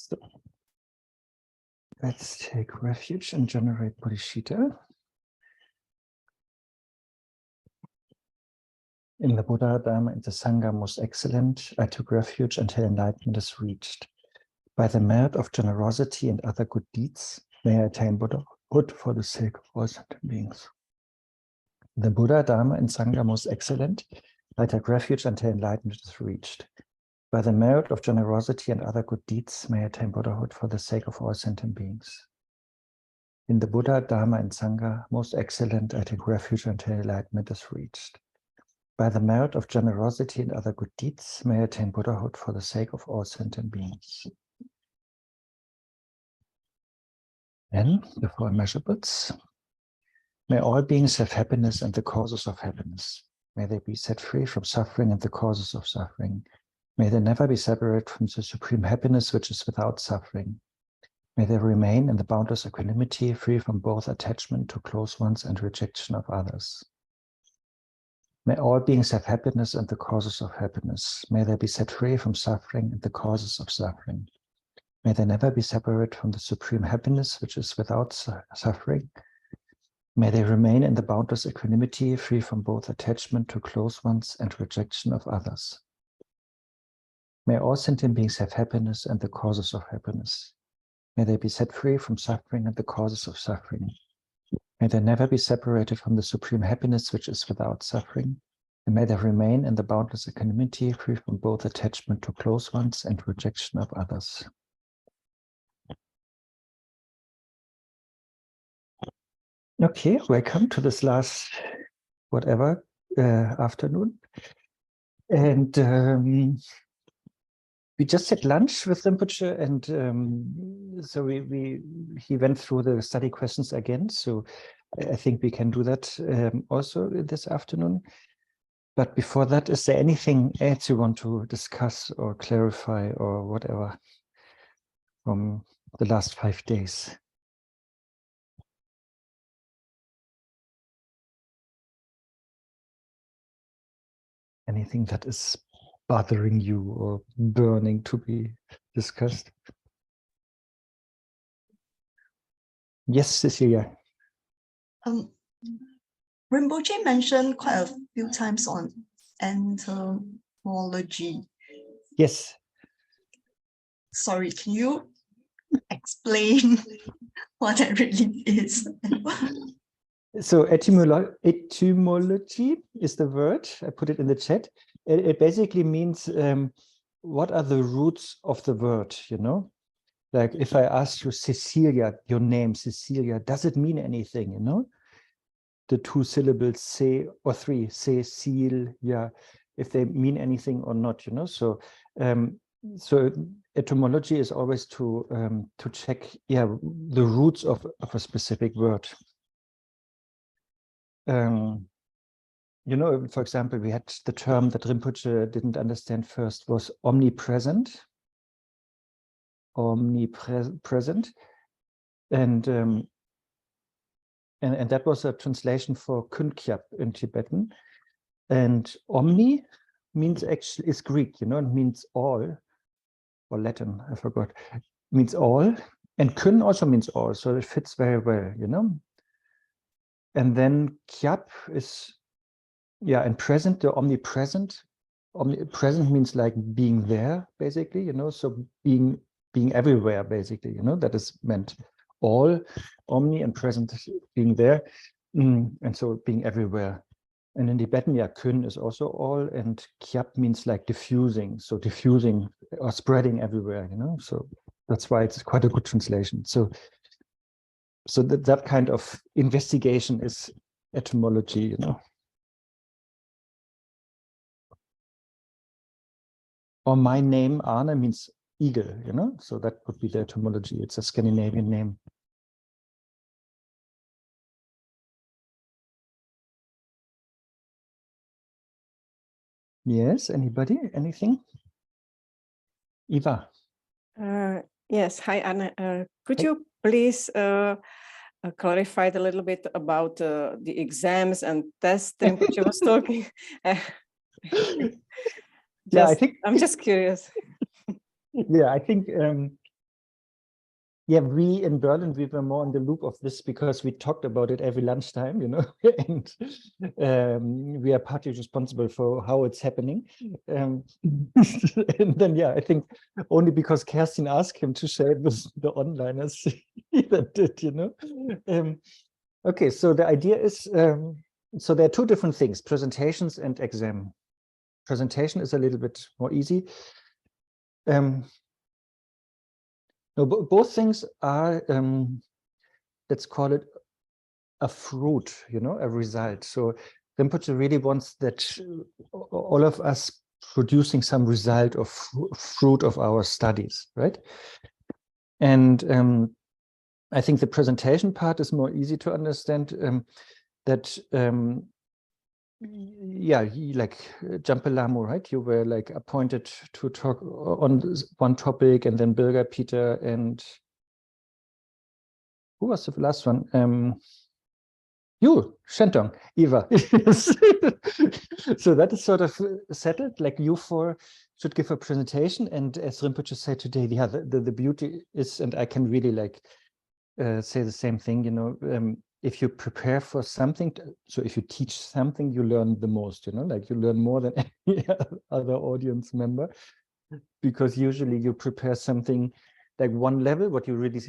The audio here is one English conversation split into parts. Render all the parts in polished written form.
So let's take refuge and generate bodhicitta. In the Buddha, Dharma, and the Sangha most excellent, I took refuge until enlightenment is reached. By the merit of generosity and other good deeds, may I attain Buddhahood for the sake of all sentient beings. The Buddha, Dharma, and Sangha most excellent, I take refuge until enlightenment is reached. By the merit of generosity and other good deeds, may I attain Buddhahood for the sake of all sentient beings. In the Buddha, Dharma, and Sangha most excellent, I take refuge until enlightenment is reached. By the merit of generosity and other good deeds, may I attain Buddhahood for the sake of all sentient beings. Then, the four immeasurables. May all beings have happiness and the causes of happiness. May they be set free from suffering and the causes of suffering. May they never be separated from the supreme happiness which is without suffering. May they remain in the boundless equanimity, free from both attachment to close ones and rejection of others. May all beings have happiness and the causes of happiness. May they be set free from suffering and the causes of suffering. May they never be separated from the supreme happiness which is without suffering. May they remain in the boundless equanimity, free from both attachment to close ones and rejection of others. May all sentient beings have happiness and the causes of happiness. May they be set free from suffering and the causes of suffering. May they never be separated from the supreme happiness which is without suffering. And may they remain in the boundless equanimity, free from both attachment to close ones and rejection of others. Okay, welcome to this last afternoon. And we just had lunch with Rinpoche, and so he went through the study questions again. So I think we can do that also this afternoon. But before that, is there anything else you want to discuss or clarify or whatever from the last 5 days? Anything that is bothering you or burning to be discussed? Yes, Cecilia. Rinpoche mentioned quite a few times on entomology. Yes. Sorry, can you explain what that really is? So etymology is the word. I put it in the chat. It basically means what are the roots of the word, you know? Like if I ask you, Cecilia, your name, Cecilia, does it mean anything, you know? The 2 syllables, se or 3, Cecilia, if they mean anything or not, you know? So so etymology is always to check, the roots of a specific word. You know, for example, we had the term that Rinpoche didn't understand first was omnipresent. Omnipresent. And that was a translation for Kunkyap in Tibetan. And omni means actually is Greek, you know, it means all, or Latin, I forgot, means all. And kun also means all, so it fits very well, you know. And then kyap is, and present, the omnipresent. Omnipresent means like being there, basically, you know, so being everywhere, basically, you know, that is meant all, omni and present being there, and so being everywhere. And in Tibetan, kun is also all, and kyap means like diffusing, so diffusing or spreading everywhere, you know, so that's why it's quite a good translation. So that kind of investigation is etymology, you know. Or my name, Arne, means eagle, you know, so that would be the etymology. It's a Scandinavian name. Yes, anybody? Anything? Eva. Yes, hi, Anna. Could you please clarify a little bit about the exams and tests Rinpoche was talking? I think I'm just curious. I think Yeah, we in Berlin, we were more in the loop of this because we talked about it every lunchtime, and we are partly responsible for how it's happening. And then, yeah, I think only because Kerstin asked him to share it with the onliners, he did, Okay, so the idea is, so there are two different things, presentations and exam. Presentation is a little bit more easy. No, both things are, let's call it a fruit, a result. So Rinpoche really wants that all of us producing some result of fruit of our studies, right? And I think the presentation part is more easy to understand, that yeah, like Jampe Lamo, right? You were like appointed to talk on one topic, and then Birger, Peter, and who was the last one? You, Shentong, Eva. So that is sort of settled, like you four should give a presentation. And as Rinpoche said today, yeah, the beauty is, and I can really like say the same thing, if you prepare for something, so if you teach something, you learn the most, like you learn more than any other audience member, because usually you prepare something like one level, what you really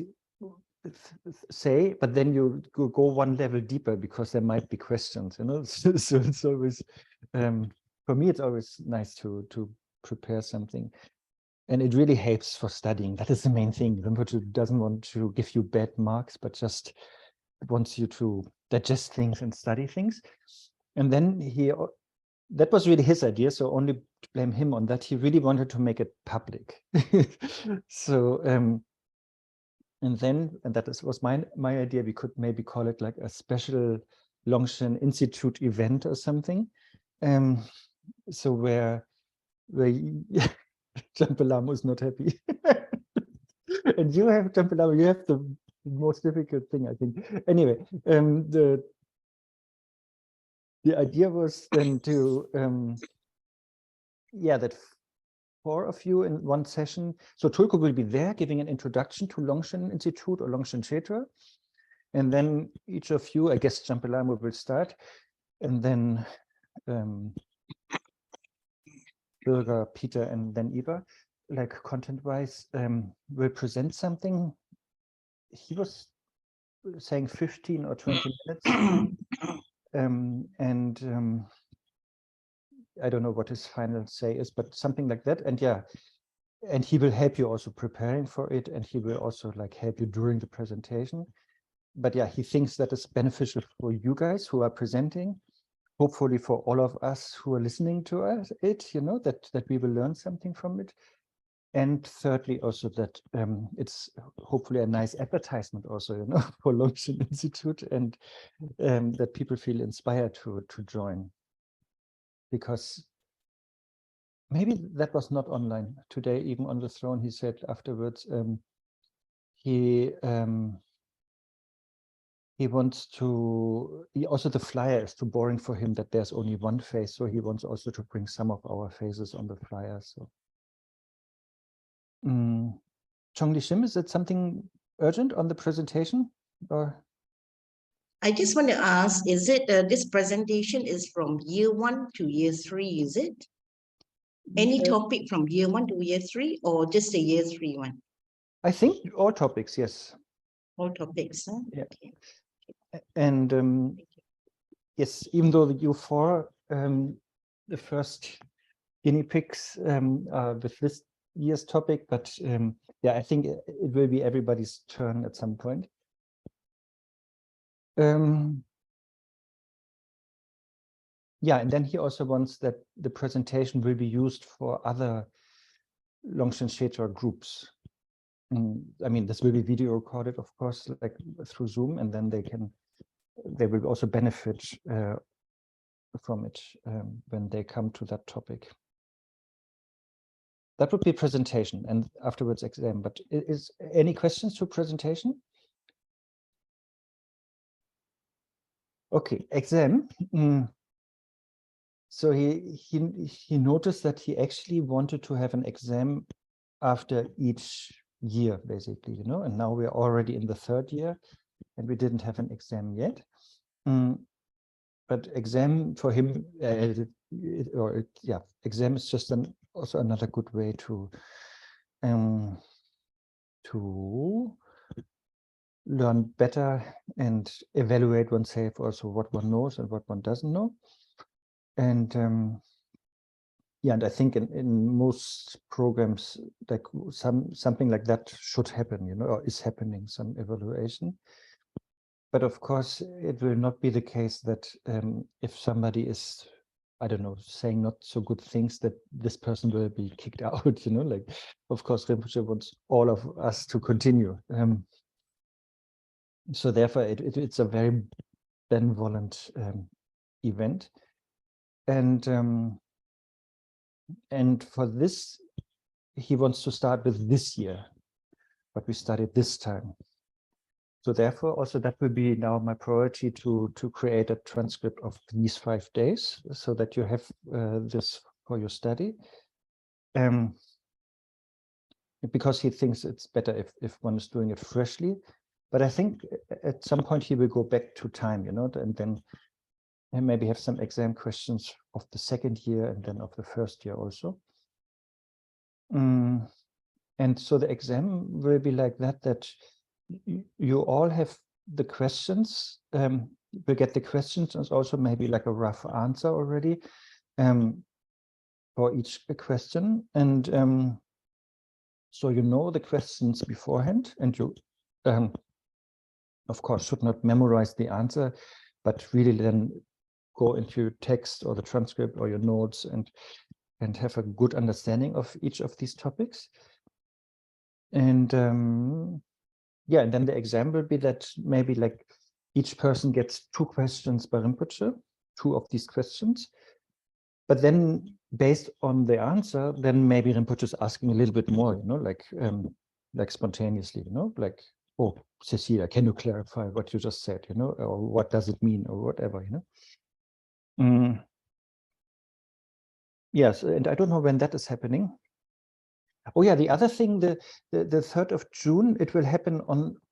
say, but then you go one level deeper because there might be questions, so it's always, for me, it's always nice to prepare something. And it really helps for studying. That is the main thing. Rinpoche doesn't want to give you bad marks, but just wants you to digest things and study things. And then that was really his idea, so only to blame him on that. He really wanted to make it public. So, and that was my idea. We could maybe call it like a special Longchen Institute event or something. So where Jampe Lamo is not happy. And you have, Jampe Lamo, you have the most difficult thing, I think. Anyway, the idea was then to, yeah, that 4 of you in one session. So Tulku will be there giving an introduction to Longchen Institute or Longchen Shedra. And then each of you, I guess Jampe Lamo will start. And then Birger, Peter, and then Eva, like content-wise, will present something. He was saying 15 or 20 minutes. I don't know what his final say is, but something like that. And yeah, and he will help you also preparing for it, and he will also like help you during the presentation. But yeah, he thinks that is beneficial for you guys who are presenting, hopefully for all of us who are listening to it, that we will learn something from it. And thirdly, also that it's hopefully a nice advertisement also, for Longchen Institute, and that people feel inspired to join. Because maybe that was not online today, even on the throne, he said afterwards, he wants to, also the flyer is too boring for him that there's only one face. So he wants also to bring some of our faces on the flyer. So Chongli Shim, is it something urgent on the presentation, or? I just want to ask, is it this presentation is from year 1 to year 3, is it? Any topic from year 1 to year 3, or just the year 3 one? I think all topics, yes. All topics, huh? Yeah. Okay. And yes, even though you 4, the first guinea pigs with this year's topic, but yeah, I think it will be everybody's turn at some point. Yeah, and then he also wants that the presentation will be used for other Longchen Shedra groups. I mean, this will be video recorded, of course, like through Zoom, and then they will also benefit from it when they come to that topic. That would be presentation, and afterwards exam. But is any questions to presentation? Okay, exam. So he noticed that he actually wanted to have an exam after each year, basically, you know, and now we're already in the 3rd year and we didn't have an exam yet. But exam for him, exam is just also another good way to learn better and evaluate oneself, also what one knows and what one doesn't know. And yeah, and I think in most programs, like something like that should happen, you know, or is happening, some evaluation. But of course, it will not be the case that if somebody is, I don't know, saying not so good things, that this person will be kicked out, you know, like, of course, Rinpoche wants all of us to continue. So therefore, it's a very benevolent event. And for this, he wants to start with this year, what we studied this time. So therefore, also that will be now my priority to create a transcript of these 5 days, so that you have this for your study. Because he thinks it's better if one is doing it freshly. But I think at some point he will go back to time, you know, and then maybe have some exam questions of the 2nd year and then of the 1st year also. And so the exam will be like that you all have the questions, will get the questions and also maybe like a rough answer already for each question. And so you know the questions beforehand, and you, of course, should not memorize the answer, but really then go into your text or the transcript or your notes and have a good understanding of each of these topics. And yeah, and then the exam will be that maybe like each person gets 2 questions by Rinpoche, 2 of these questions. But then based on the answer, then maybe Rinpoche is asking a little bit more, you know, like spontaneously, you know, like, oh, Cecilia, can you clarify what you just said, you know, or what does it mean, or whatever, you know. Yes, and I don't know when that is happening. Oh yeah, the other thing, the 3rd of June, it will happen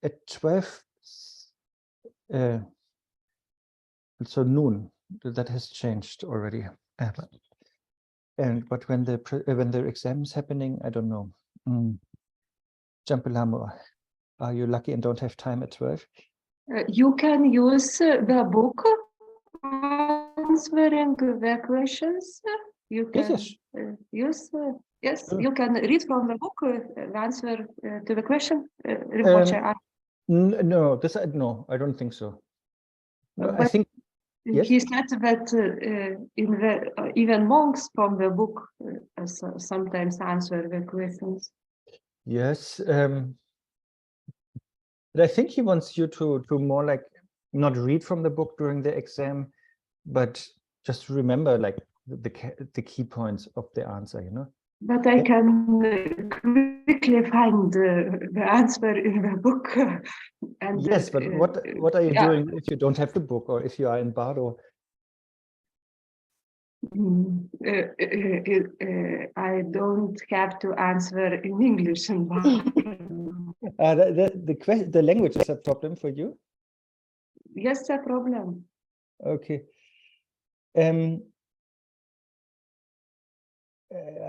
at 12. So noon. That has changed already. But when the exam is happening, I don't know. Jampalamo, are you lucky and don't have time at 12? You can use the book answering the questions. You can use, yes, you can read from the book the answer to the question. No, no, I don't think so. No, I think yes? He said that even monks from the book sometimes answer the questions. Yes, but I think he wants you to more like not read from the book during the exam, but just remember like the key points of the answer, you know. But I can quickly find the answer in the book. And yes, but what are you doing if you don't have the book, or if you are in Bardo? I don't have to answer in English in Bardo. The language is a problem for you? Yes, a problem. Okay.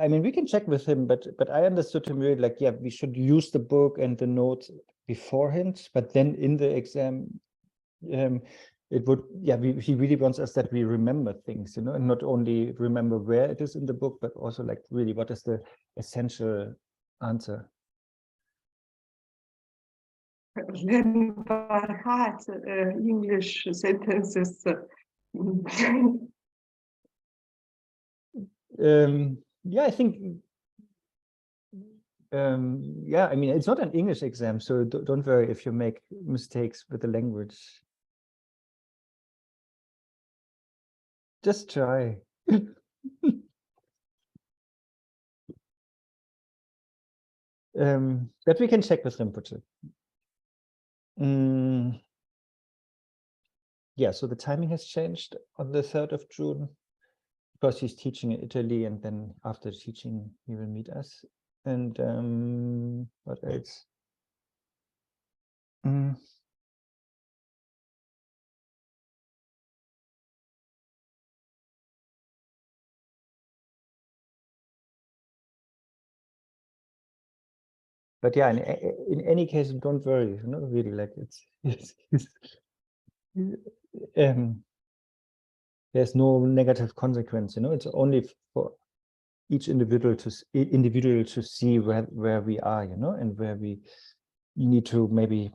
I mean, we can check with him, but I understood him really like, yeah, we should use the book and the notes beforehand, but then in the exam, it would, yeah, he really wants us that we remember things, you know, and not only remember where it is in the book, but also like really what is the essential answer. Learning by heart English sentences. Yeah, I think, yeah, I mean, it's not an English exam, so don't worry if you make mistakes with the language. Just try. But we can check with Rinpoche. Yeah, so the timing has changed on the 3rd of June because he's teaching in Italy, and then after teaching he will meet us. And What else? Mm. But yeah, in any case, don't worry. You know, really, like there's no negative consequence. You know, it's only for each individual to see where we are. You know, and where we need to maybe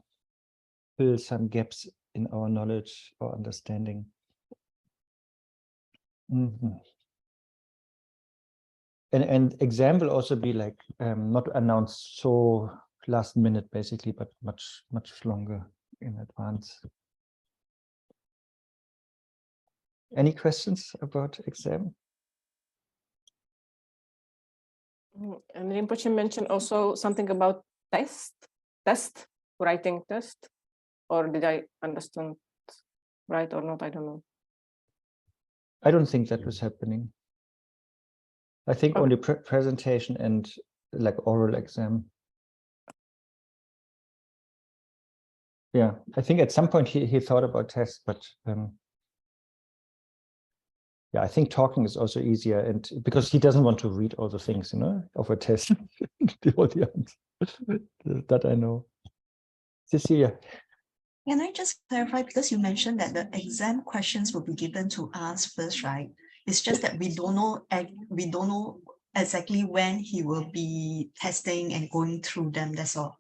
fill some gaps in our knowledge or understanding. And exam will also be like not announced so last minute, basically, but much longer in advance. Any questions about exam? And Rinpoche mentioned also something about writing test, or did I understand right or not? I don't know. I don't think that was happening. I think only presentation and like oral exam. Yeah, I think at some point he thought about tests, but yeah, I think talking is also easier, and because he doesn't want to read all the things, you know, of a test, the audience. That I know. Cecilia. Can I just clarify, because you mentioned that the exam questions will be given to us first, right? It's just that we don't know exactly when he will be testing and going through them. That's all.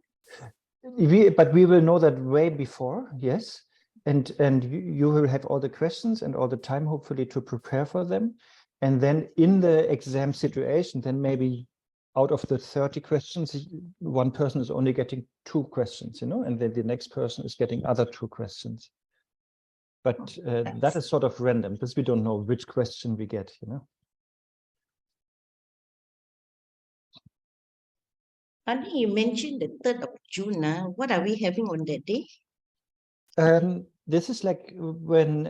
But we will know that way before, yes. And you will have all the questions and all the time, hopefully, to prepare for them. And then in the exam situation, then maybe out of the 30 questions, one person is only getting 2 questions, you know, and then the next person is getting other 2 questions. But that is sort of random, because we don't know which question we get, you know. Andy, you mentioned the 3rd of June. What are we having on that day? This is like when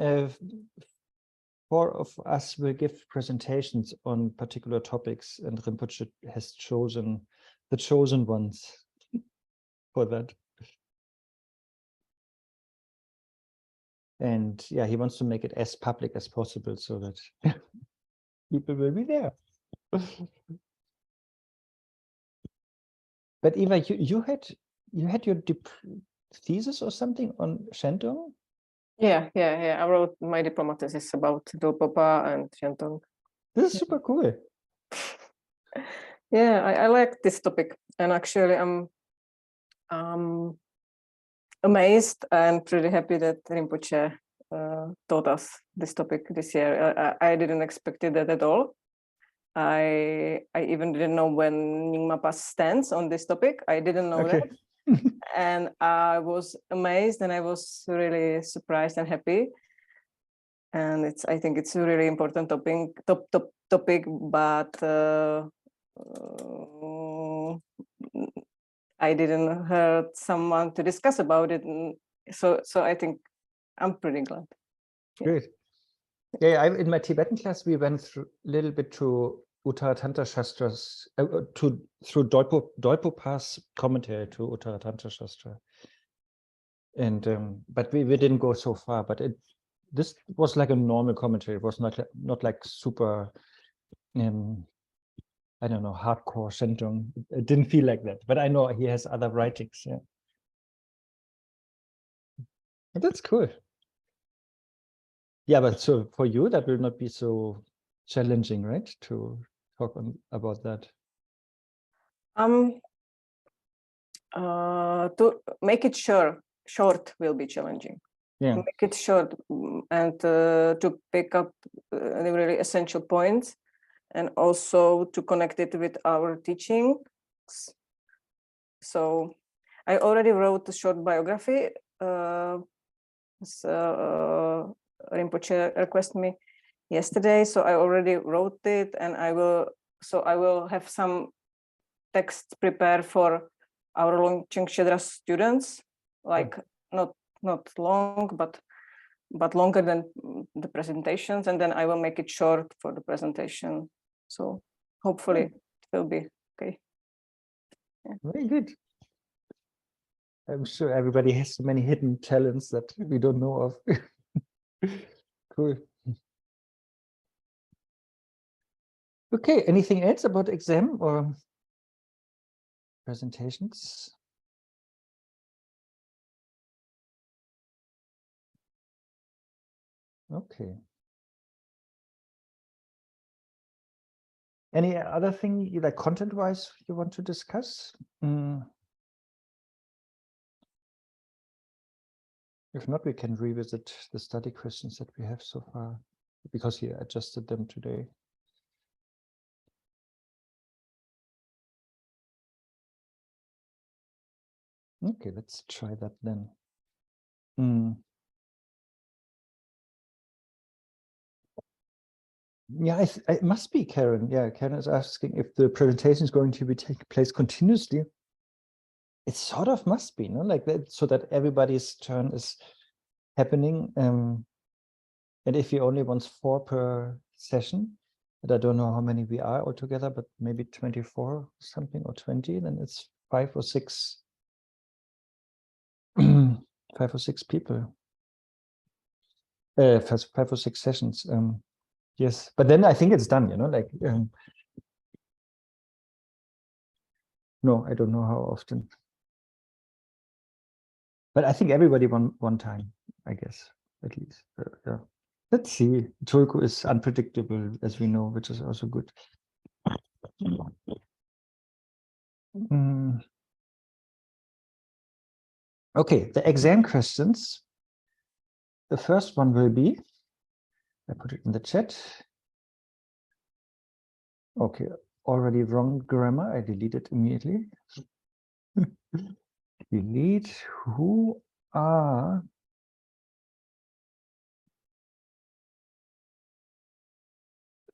4 of us will give presentations on particular topics, and Rinpoche has chosen the chosen ones for that. And yeah, he wants to make it as public as possible so that people will be there. But Eva, you had your thesis or something on Shentong? Yeah. I wrote my diploma thesis about Dolpopa and Shentong. This is super cool. Yeah, I like this topic, and actually I'm amazed and pretty happy that Rinpoche taught us this topic this year. I didn't expect that at all. I even didn't know when Nyingma Pas stands on this topic. I didn't know that. And I was amazed, and I was really surprised and happy. And I think it's a really important topic, but I didn't heard someone to discuss about it. And so I think I'm pretty glad. Great. Yeah, in my Tibetan class, we went through a little bit to Uttaratantra Shastra's, through Dolpopa's commentary to Uttaratantra Shastra. And but we didn't go so far, but this was like a normal commentary. It was not like super I don't know, hardcore Shentong. It didn't feel like that, but I know he has other writings. Yeah, but that's cool. Yeah, but so for you, that will not be so challenging, right? To talk about that. To make it short will be challenging. Yeah, make it short and to pick up the really essential points, and also to connect it with our teachings. So I already wrote a short biography. Rinpoche requested me yesterday, so I already wrote it, and I will have some text prepared for our Longchen Shedra students, like not long, but longer than the presentations, and then I will make it short for the presentation. So hopefully it will be okay. Very good. I'm sure everybody has so many hidden talents that we don't know of. Cool. Okay, anything else about exam or presentations? Okay. Any other thing you like content-wise you want to discuss? If not, we can revisit the study questions that we have so far, because he adjusted them today. Okay, let's try that then. Yeah, it must be Karen. Yeah, Karen is asking if the presentation is going to be taking place continuously. It sort of must be, no? Like that, so that everybody's turn is happening. And if he only wants 4 per session, and I don't know how many we are altogether, but maybe 24 or something, or 20, then it's 5 or 6 5 or 6 people. 5 or 6 sessions. Yes, but then I think it's done, you know, like no, I don't know how often. But I think everybody one time, I guess, at least. Yeah. Let's see. Turku is unpredictable, as we know, which is also good. Okay, the exam questions. The first one will be, I put it in the chat. Okay, already wrong grammar. I delete it immediately. Delete. Who are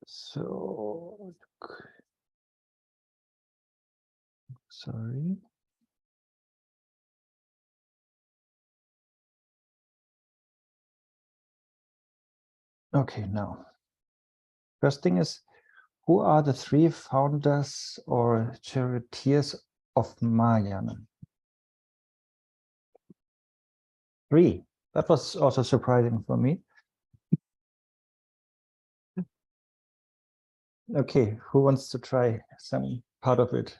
so sorry. Okay, now first thing is, who are the 3 founders or charioteers of Mahayana? 3. That was also surprising for me. Okay, who wants to try some part of it?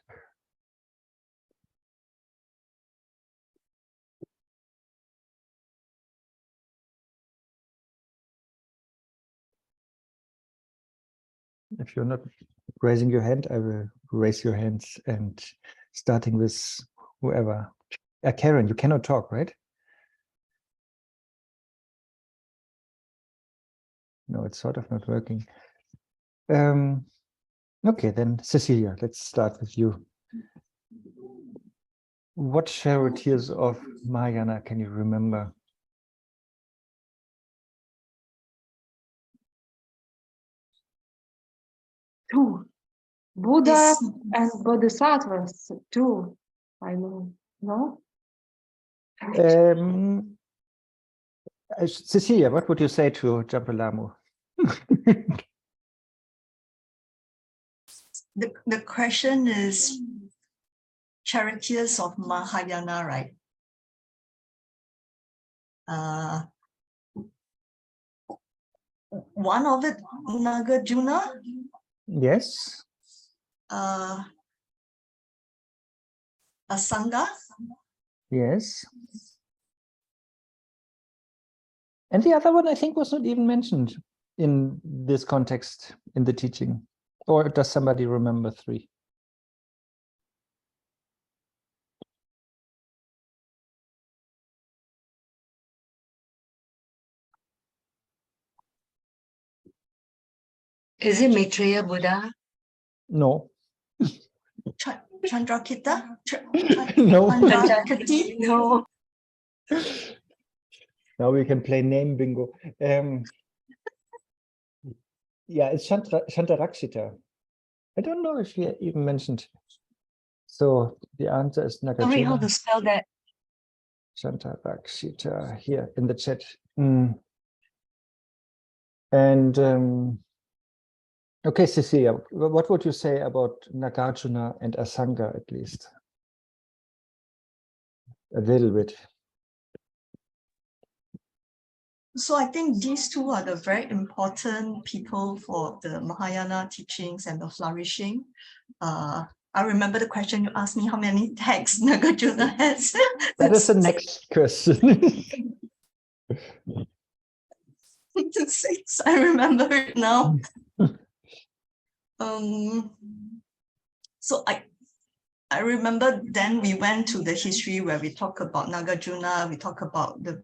If you're not raising your hand, I will raise your hands, and starting with whoever. Karen, you cannot talk, right? No, it's sort of not working. Okay, then Cecilia, let's start with you. What charioteers of Mahayana can you remember? Two. Buddha This- and Bodhisattvas, two. I know, no? Cecilia, what would you say to Jampalamu? The question is charioteers of Mahayana, right? One of it, Nagarjuna. Yes. Asanga. Yes. And the other one, I think, was not even mentioned in this context in the teaching. Or does somebody remember 3? Is it Maitreya Buddha? No. Chandrakita? No. Chandrakiti? No. Now we can play name bingo. Yeah, it's Shantarakshita. I don't know if you even mentioned. So the answer is Nagarjuna. Sorry, how to spell that? Shantarakshita here in the chat. And okay, Cecilia, what would you say about Nagarjuna and Asanga at least? a little bit. So I think these two are the very important people for the Mahayana teachings and the flourishing. I remember the question you asked me, how many texts Nagarjuna has? That is the next question. 6, I remember it now. So I remember then we went to the history where we talk about Nagarjuna, we talk about the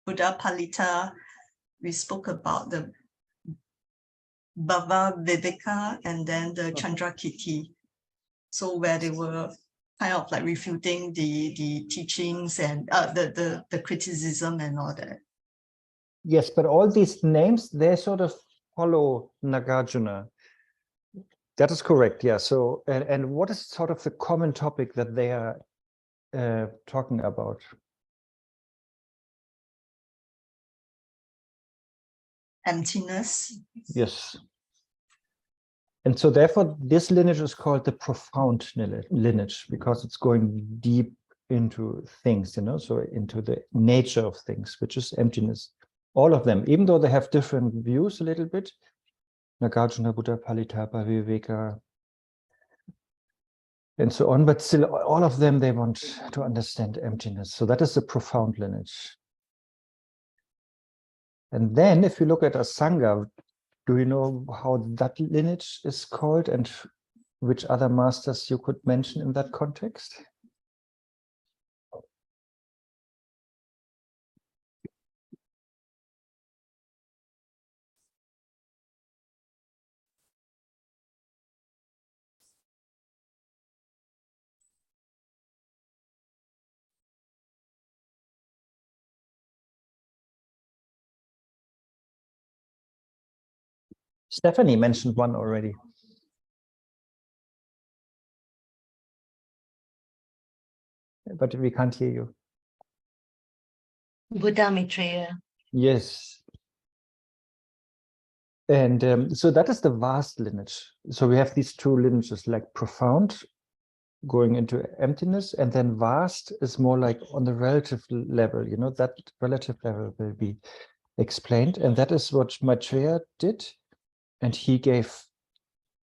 Buddha Palita, we spoke about the Bhava Viveka and then the Chandrakirti. So where they were kind of like refuting the teachings and the criticism and all that. Yes, but all these names, they sort of follow Nagarjuna. That is correct, yeah. So, and what is sort of the common topic that they are talking about? Emptiness. Yes. And so therefore, this lineage is called the profound lineage because it's going deep into things, you know, so into the nature of things, which is emptiness. All of them, even though they have different views a little bit, Nagarjuna, Buddha, Palita, Viveka, and so on, but still all of them, they want to understand emptiness. So that is the profound lineage. And then if you look at a Sangha, do you know how that lineage is called and which other masters you could mention in that context? Stephanie mentioned one already. But we can't hear you. Buddha Maitreya. Yes. And so that is the vast lineage. So we have these two lineages, like profound, going into emptiness, and then vast is more like on the relative level, you know, that relative level will be explained. And that is what Maitreya did. And he gave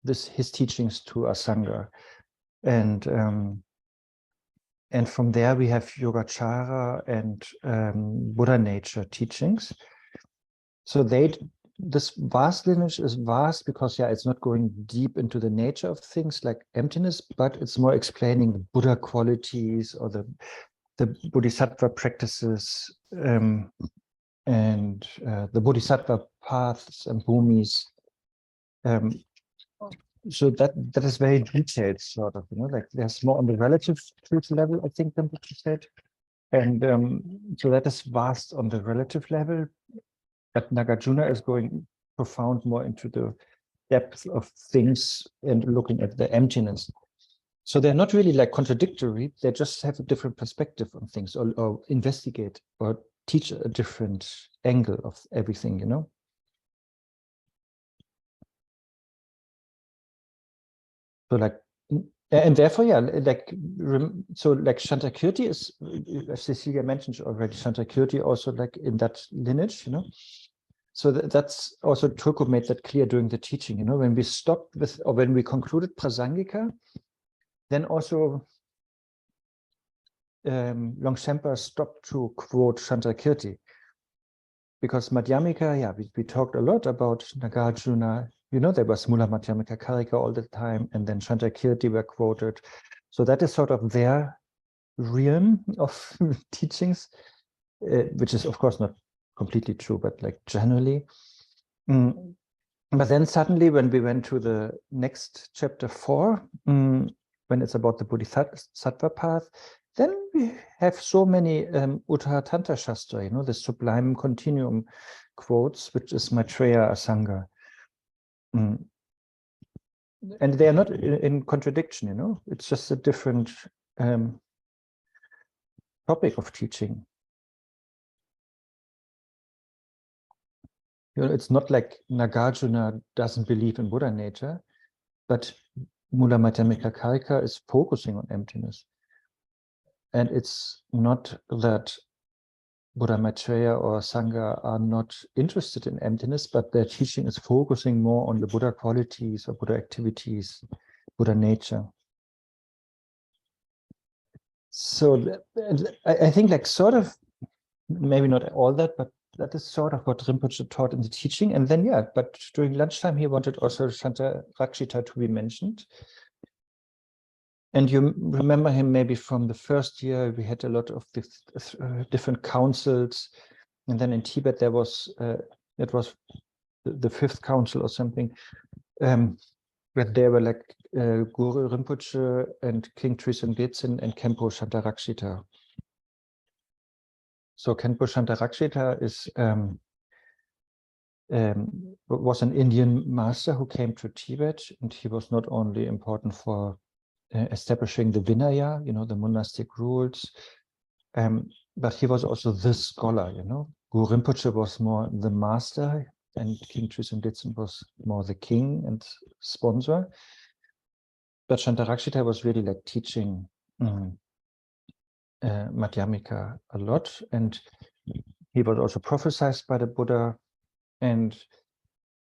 his teachings to a Sangha. And from there we have Yogacara and Buddha nature teachings. So this vast lineage is vast because, yeah, it's not going deep into the nature of things like emptiness, but it's more explaining the Buddha qualities or the Bodhisattva practices and the Bodhisattva paths and bhumis. So that is very detailed, sort of, you know, like there's more on the relative truth level, I think, than what you said. And so that is vast on the relative level. But Nagarjuna is going profound more into the depth of things and looking at the emptiness. So they're not really like contradictory. They just have a different perspective on things or investigate or teach a different angle of everything, you know? So like, and therefore, yeah, like, so like Chandrakirti is, as Cecilia mentioned already, Chandrakirti also like in that lineage, you know? So that's also Turku made that clear during the teaching, you know, when we stopped with, or when we concluded Prasangika, then also Longchen stopped to quote Chandrakirti. Because Madhyamika, yeah, we talked a lot about Nagarjuna, you know, there was Mula Madhyamika Karika all the time, and then Chandrakirti were quoted. So that is sort of their realm of teachings, which is of course not completely true, but like generally. But then suddenly when we went to the next chapter 4, when it's about the Bodhisattva path, then we have so many Uttara Tantra Shastra, you know, the sublime continuum quotes, which is Maitreya Asanga. And they are not in contradiction, you know, it's just a different topic of teaching. You know, it's not like Nagarjuna doesn't believe in Buddha nature, but Mula Madhyamika Karika is focusing on emptiness. And it's not that Buddha Maitreya or Sangha are not interested in emptiness, but their teaching is focusing more on the Buddha qualities or Buddha activities, Buddha nature. So I think like sort of, maybe not all that, but that is sort of what Rinpoche taught in the teaching. And then, yeah, but during lunchtime, he wanted also Shantarakshita to be mentioned. And you remember him maybe from the first year, we had a lot of different councils. And then in Tibet, there was, it was the fifth council or something, where they were like Guru Rinpoche and King Tristan Detsen and Khenpo Shantarakshita. So Khenpo Shantarakshita is was an Indian master who came to Tibet, and he was not only important for establishing the Vinaya, you know, the monastic rules, but he was also the scholar, you know. Guru Rinpoche was more the master, and King Tristan Detsen was more the king and sponsor. But Shantarakshita was really like teaching Madhyamika a lot, and he was also prophesied by the Buddha. And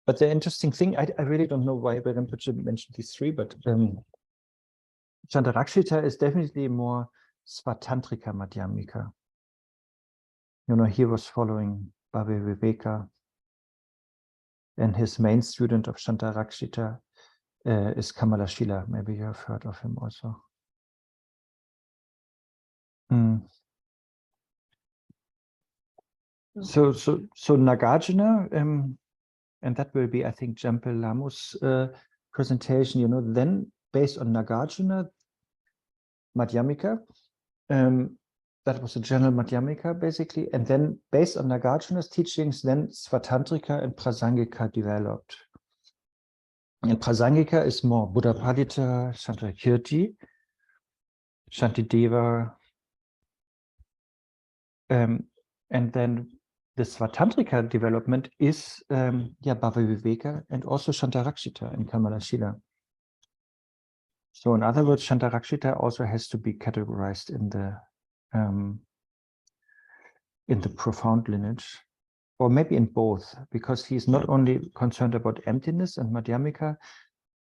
but the interesting thing, I really don't know why Rinpoche mentioned these three, but Shantarakshita is definitely more Svatantrika Madhyamika. You know, he was following Bhave Viveka, and his main student of Shantarakshita is Kamalashila. Maybe you have heard of him also. So Nagarjuna, and that will be, I think, Jampel Lamu's presentation, you know, then based on Nagarjuna, Madhyamika, that was a general Madhyamika, basically, and then based on Nagarjuna's teachings, then Svatantrika and Prasangika developed. And Prasangika is more Buddha Padita, Shantakirti, Shantideva, and then the Svatantrika development is Bhava Viveka and also Shantarakshita and Kamalashila. So in other words, Shantarakshita also has to be categorized in the profound lineage, or maybe in both, because he's not only concerned about emptiness and Madhyamika,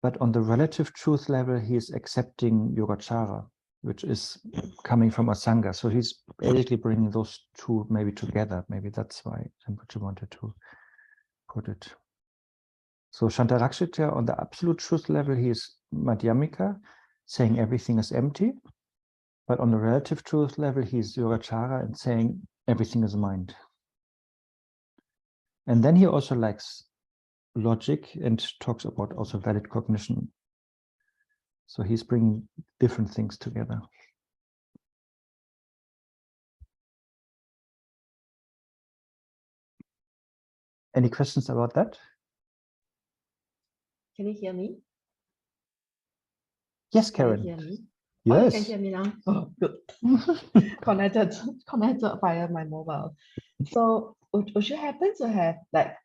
but on the relative truth level, he is accepting Yogacara, which is coming from Asanga. So he's basically bringing those two maybe together. Maybe that's why Rinpoche wanted to put it. So Shantarakshita, on the absolute truth level, he is Madhyamika, saying everything is empty. But on the relative truth level, he's Yogacara and saying everything is mind. And then he also likes logic and talks about also valid cognition. So he's bringing different things together. Any questions about that? Can you hear me? Yes, Can you Karen. hear me? Yes. Oh, you can hear me now. Oh, good. connected via my mobile. So would you happen to have, like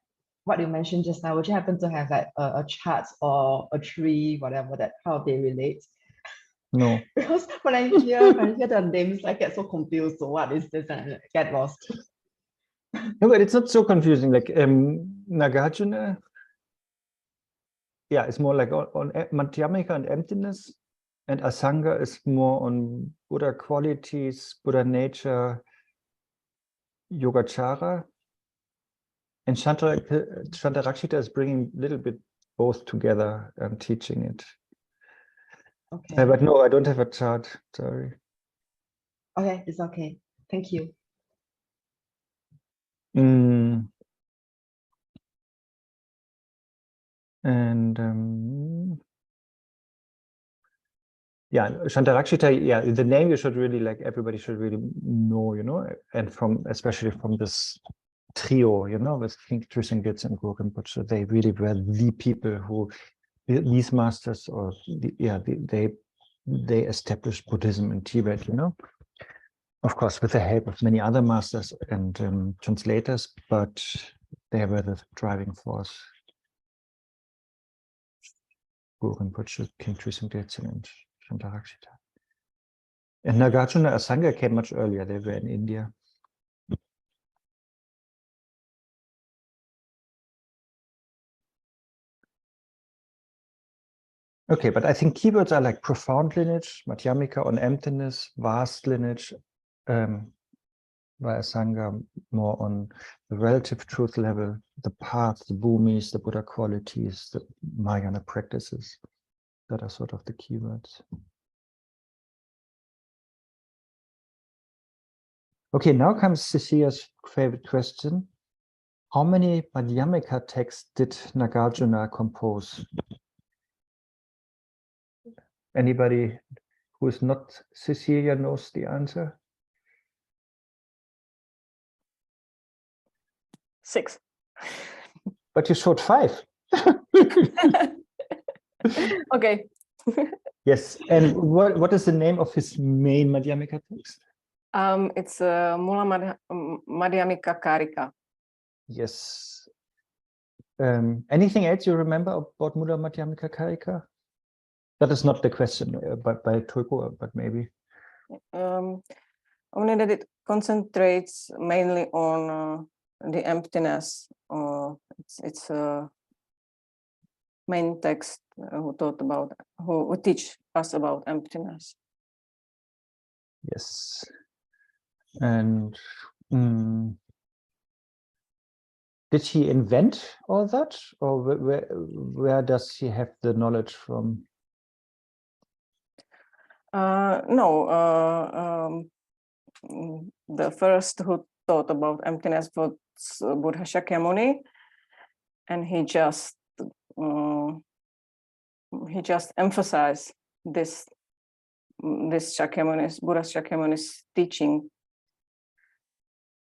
what you mentioned just now, would you happen to have like a chart or a tree, whatever, that how they relate? No. Because when I hear the names, I get so confused. So what is this? And I get lost. No, but it's not so confusing. Like Nagarjuna, yeah, it's more like on Madhyamika and emptiness, and Asanga is more on Buddha qualities, Buddha nature, Yogacara, and Shantarakshita is bringing a little bit both together and teaching it. Okay. But no, I don't have a chart. Sorry. Okay, it's okay. Thank you. And yeah, Shantarakshita, yeah, the name you should really, like, everybody should really know, you know, and especially from this trio, you know, with King Tristan Detsen and Guru Rinpoche, they really were the people who, these masters, or they established Buddhism in Tibet, you know, of course, with the help of many other masters and translators, but they were the driving force. Guru Rinpoche, King Tristan Detsen, and Shantarakshita. And Nagarjuna Asanga came much earlier. They were in India. Okay, but I think keywords are like profound lineage, Madhyamika on emptiness, vast lineage, Asanga more on the relative truth level, the path, the bhumis, the Buddha qualities, the Mahayana practices. That are sort of the keywords. Okay, now comes Cecilia's favorite question. How many Madhyamika texts did Nagarjuna compose? Anybody who is not Cecilia knows the answer? 6. But you showed 5. Okay. Yes, and what is the name of his main Madhyamika text? It's Mula Madhyamika Karika. Yes. Anything else you remember about Mula Madhyamika Karika? That is not the question, but by Tulku, but maybe. Only that it concentrates mainly on the emptiness. It's a main text who teach us about emptiness. Yes. And did he invent all that, or where does he have the knowledge from? No, the first who thought about emptiness was Buddha Shakyamuni, and he just emphasized this Buddha Shakyamuni's teaching,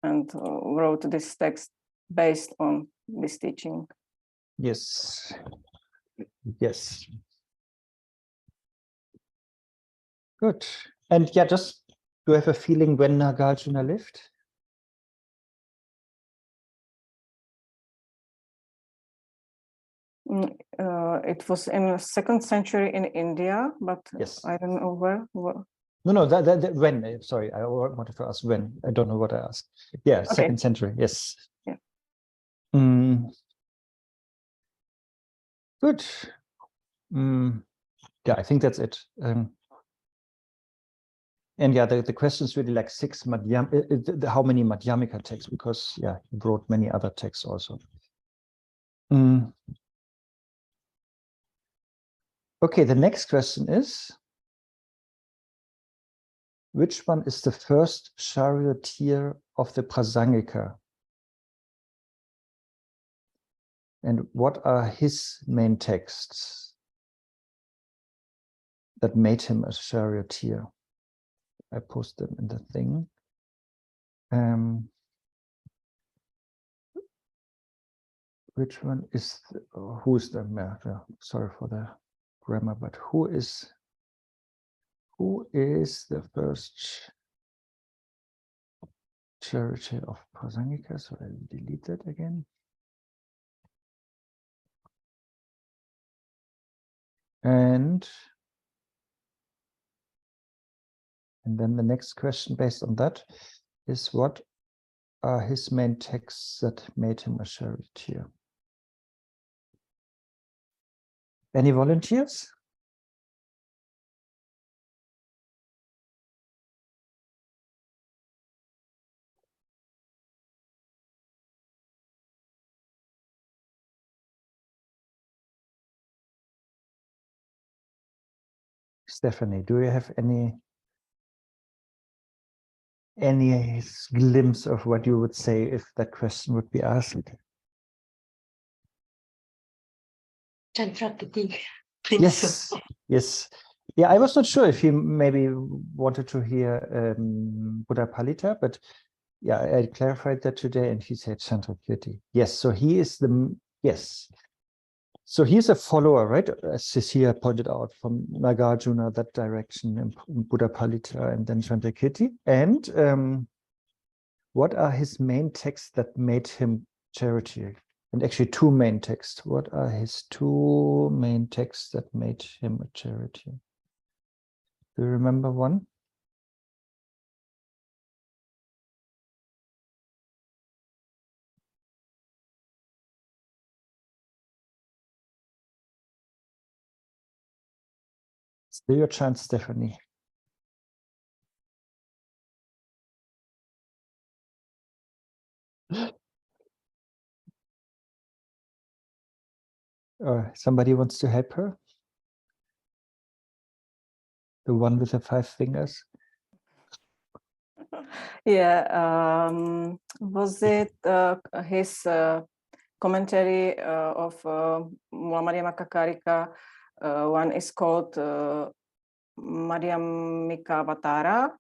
and wrote this text based on this teaching. Yes. Yes. Good. And yeah, just do you have a feeling when Nagarjuna lived? It was in the 2nd century in India, but Yes. I don't know where. No, that when. Sorry, I wanted to ask when. I don't know what I asked. Yeah, Okay. 2nd century. Yes. Yeah. Good. Yeah, I think that's it. And yeah, the question is really like 6 how many Madhyamika texts, because yeah, he wrote many other texts also. Okay, the next question is, which one is the first charioteer of the Prasangika? And what are his main texts that made him a charioteer? I post them in the thing. Which one is, who's the, sorry for the grammar, but who is the first charioteer of Prasangika? So I'll delete that again. And then the next question based on that is, what are his main texts that made him a charioteer? Any volunteers? Stephanie, do you have any glimpse of what you would say if that question would be asked? Chandrakirti. Yes, yes. Yeah, I was not sure if he maybe wanted to hear Buddha Palita, but yeah, I clarified that today, and he said Chandrakirti. Yes, so he is the, yes. So he's a follower, right? As Cecilia pointed out, from Nagarjuna, that direction, and Buddha Palita, and then Chandrakirti. And what are his main texts that made him charioteer? And actually 2 main texts. What are his 2 main texts that made him a charioteer? Do you remember one? Still your chance, Stephanie. Somebody wants to help her? The one with the 5 fingers? Yeah, was it his commentary of Madhyamaka Karika? One is called Madhyamika Avatara,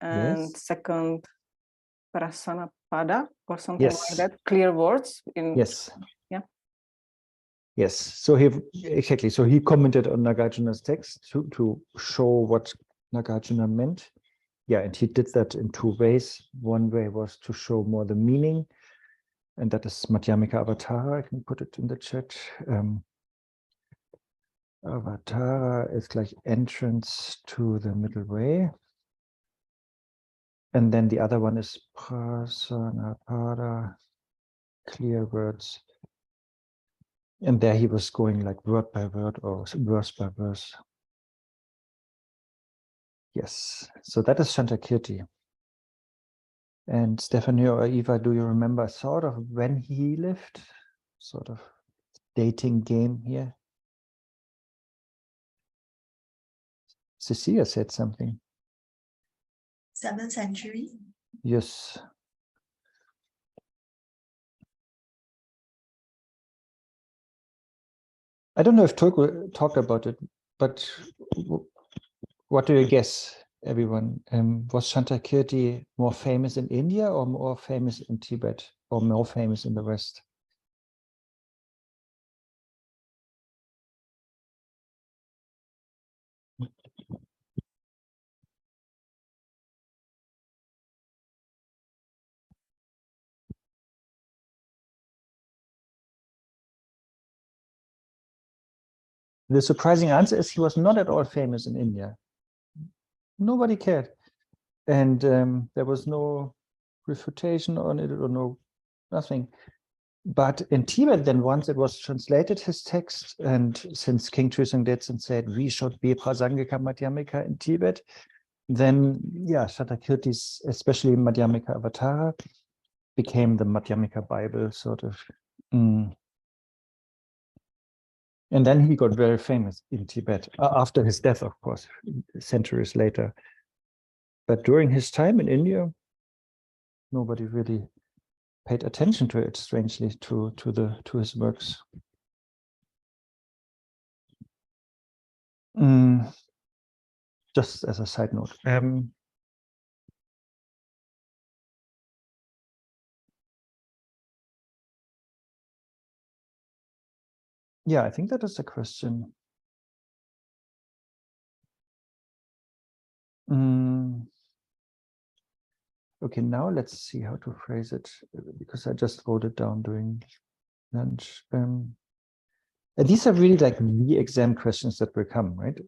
and Yes. second Prasanapada or something Yes. like that. Clear words in Yes. Yeah. Yes. So exactly. So he commented on Nagarjuna's text to show what Nagarjuna meant. Yeah, and he did that in 2 ways. One way was to show more the meaning, and that is Madhyamika Avatara. I can put it in the chat. Avatara is like entrance to the middle way. And then the other one is Prasanapada, clear words. And there he was going like word by word or verse by verse. Yes, so that is Shantakirti. And Stephanie or Eva, do you remember sort of when he lived? Sort of dating game here? Cecilia said something. 7th century. Yes. I don't know if Tolkien talked about it, but what do you guess, everyone? Was Shantakirti more famous in India or more famous in Tibet or more famous in the West? The surprising answer is he was not at all famous in India. Nobody cared. And there was no refutation on it or nothing. But in Tibet, then once it was translated, his text, and since King Trisong Detsen said, we should be Prasangika Madhyamika in Tibet, then, yeah, Shatakirti's, especially Madhyamika Avatara, became the Madhyamika Bible, sort of. And then he got very famous in Tibet, after his death, of course, centuries later. But during his time in India, nobody really paid attention to it, strangely, to his works. Just as a side note. Yeah, I think that is a question. Okay, now let's see how to phrase it, because I just wrote it down during lunch. And these are really like the exam questions that will come, right?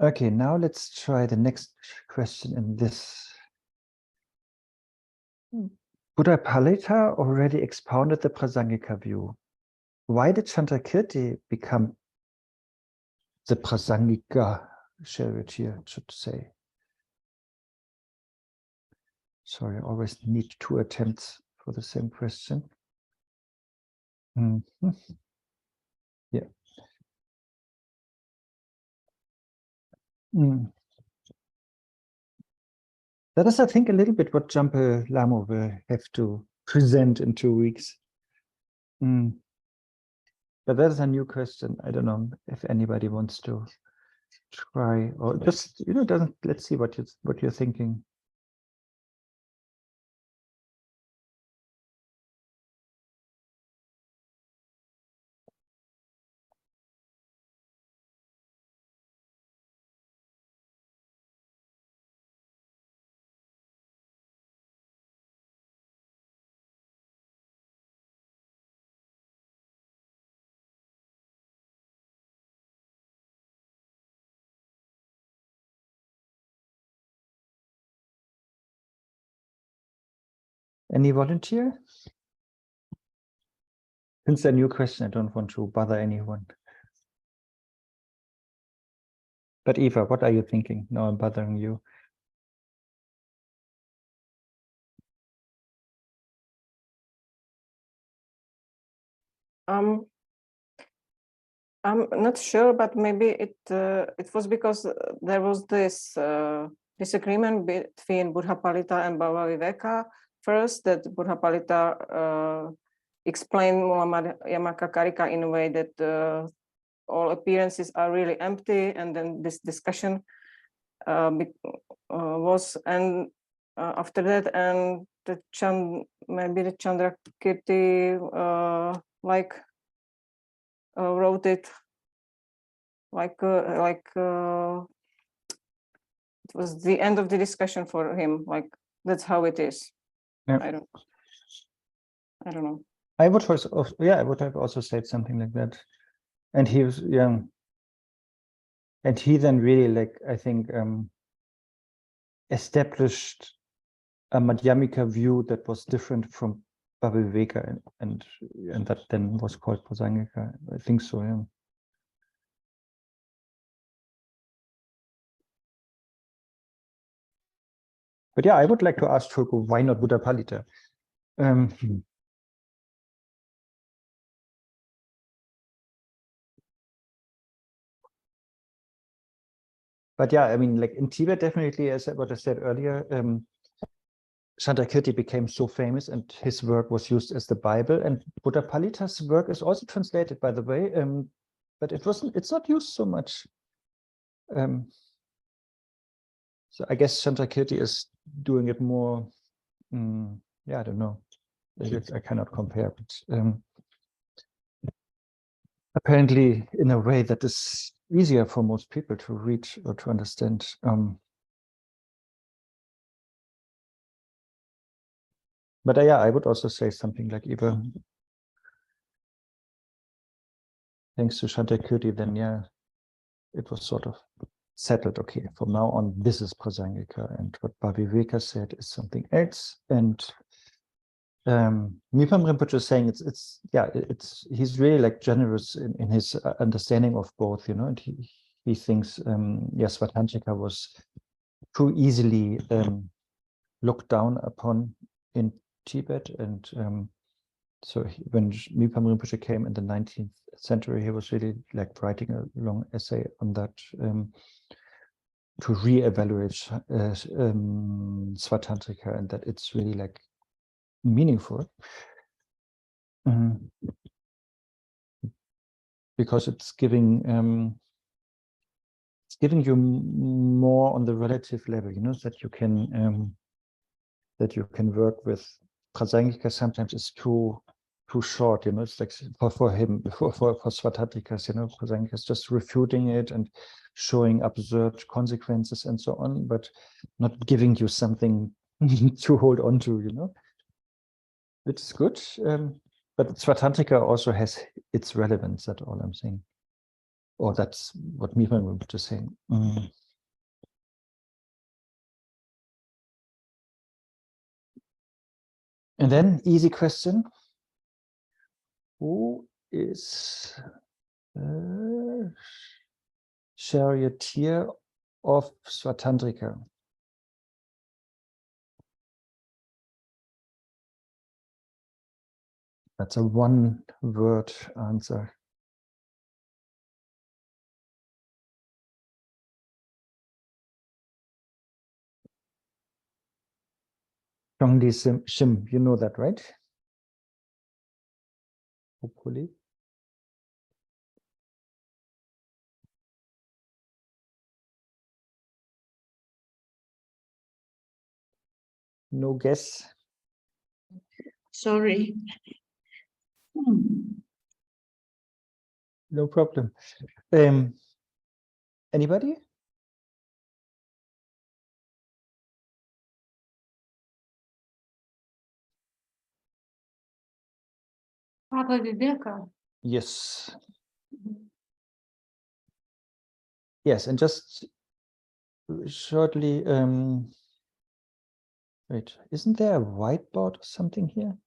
Okay, now let's try the next question in this. Buddha Palita already expounded the Prasangika view. Why did Shantakirti become the Prasangika charioteer, should say? Sorry, I always need 2 attempts for the same question. Yeah. That is, I think, a little bit what Jampe Lamo will have to present in 2 weeks. But that is a new question. I don't know if anybody wants to try or just, let's see what you're thinking. Any volunteer? Since a new question, I don't want to bother anyone. But Eva, what are you thinking? No, I'm bothering you. I'm not sure, but maybe it was because there was this disagreement between Buddhapalita and Baba Viveka. First, that Buddhapalita explained Muhammad Yamakakarika in a way that all appearances are really empty, and then this discussion was, and after that, and maybe the Chandrakirti wrote it it was the end of the discussion for him. Like that's how it is. Yeah. I don't know. I would also, yeah, I would have also said something like that. And he was young. And he then really, like, I think, established a Madhyamika view that was different from Baba Viveka, and that then was called Prasangika. I think so, yeah. But yeah, I would like to ask Turku, why not Buddhapalita? But yeah, I mean, like in Tibet, definitely, as what I said earlier, Chandrakirti became so famous and his work was used as the Bible, and Buddhapalita's work is also translated, by the way, but it's not used so much. So I guess Chandrakirti is doing it more, yeah, I don't know. I cannot compare, but apparently in a way that is easier for most people to read or to understand. But yeah, I would also say something like Eva. Thanks to Chandrakirti, then yeah, it was sort of settled. Okay, from now on, this is Prasangika, and what Baba Viveka said is something else. And Mipam Rinpoche is saying he's really like generous in his understanding of both, you know, and he thinks yes, Svatantrika was too easily looked down upon in Tibet, and so when Mipam Rinpoche came in the 19th century, he was really like writing a long essay on that to re-evaluate Svatantrika, and that it's really like meaningful. Because it's giving you more on the relative level, you know, that you can work with. Prasangika sometimes is too short, you know. It's like for him, for Svatantrikas, you know, Prasangika is just refuting it and showing absurd consequences and so on, but not giving you something to hold on to, you know, which is good. But Svatantrika also has its relevance, that's all I'm saying. Or that's what Mipam was just saying. And then, easy question. Who is charioteer of Svatantrika? That's a one-word answer. Chongdi Shim, you know that, right? Hopefully. No guess. Sorry. No problem. Anybody? Baba Viveka. Yes. Yes, and just shortly, Wait, isn't there a whiteboard or something here?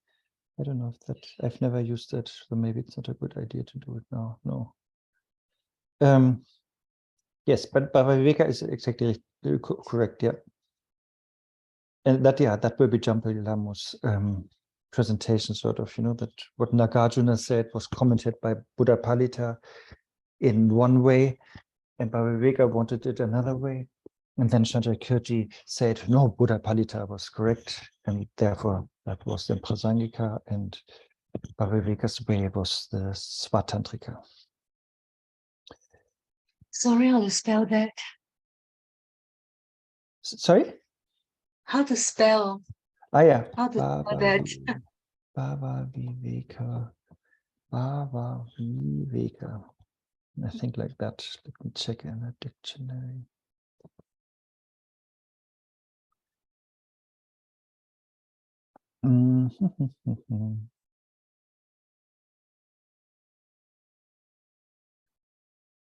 I don't know if that, I've never used it, so maybe it's not a good idea to do it now. No. Yes, but Viveka is exactly correct. Yeah. And that, yeah, that will be Jampa Lamu's presentation, sort of, you know, that what Nagarjuna said was commented by Buddha Palita in one way, and Baba Viveka wanted it another way. And then Shantakirti said, no, Buddha Palita was correct. And therefore, that was the Prasangika, and Baba Viveka's way was the Svatantrika. Sorry, how to spell that? Sorry? How to spell? Yeah. How to spell that? Baba Viveka. Baba Viveka. I think like that. Let me check in the dictionary.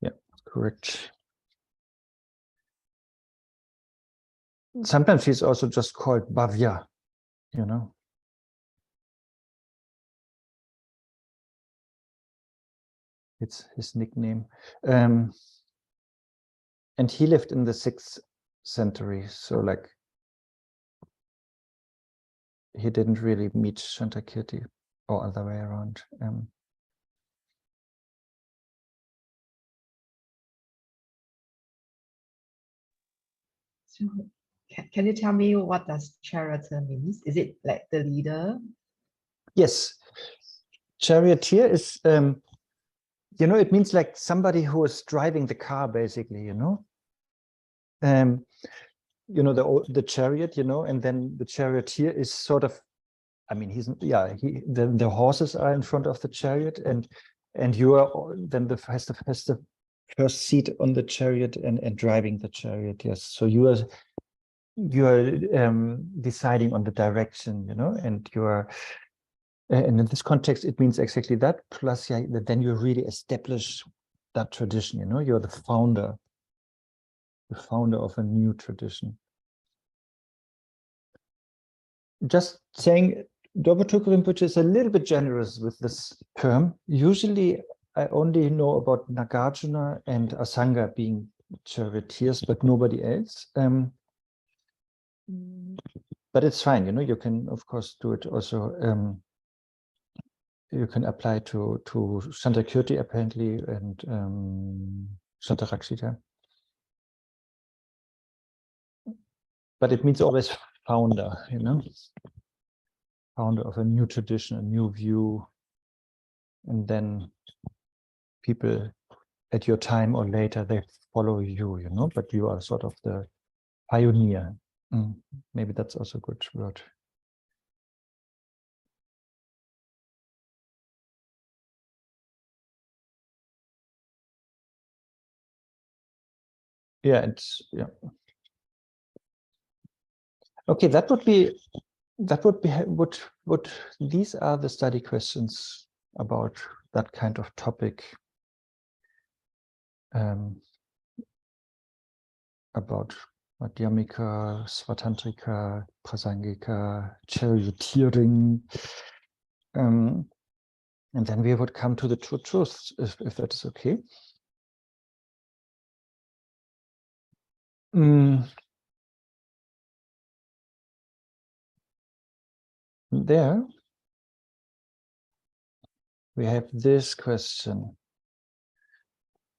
Yeah, correct. Sometimes he's also just called Bhavya, you know. It's his nickname. And he lived in the 6th century, so like he didn't really meet Shantakirti or other way around. So can you tell me what does charioteer means? Is it like the leader? Yes, charioteer is, you know, it means like somebody who is driving the car, basically, you know. You know, the chariot, you know, and then the charioteer is sort of, I mean, the horses are in front of the chariot, and you are then has the first seat on the chariot and driving the chariot. Yes, so you are deciding on the direction, you know, and you are. And in this context, it means exactly that. Plus, yeah, then you really establish that tradition. You know, you're the founder of a new tradition. Just saying, Dorje Rinpoche is a little bit generous with this term. Usually, I only know about Nagarjuna and Asanga being charioteers, but nobody else. But it's fine, you know. You can, of course, do it also. You can apply to Shantakirti apparently and Shantarakshita. But it means always founder, you know, founder of a new tradition, a new view, and then people at your time or later, they follow you, you know, but you are sort of the pioneer. Maybe that's also a good word. Yeah, it's, yeah. Okay, that would be, these are the study questions about that kind of topic. About Madhyamika, Svatantrika, Prasangika, charioteering. And then we would come to the true truths, if that is okay. There we have this question.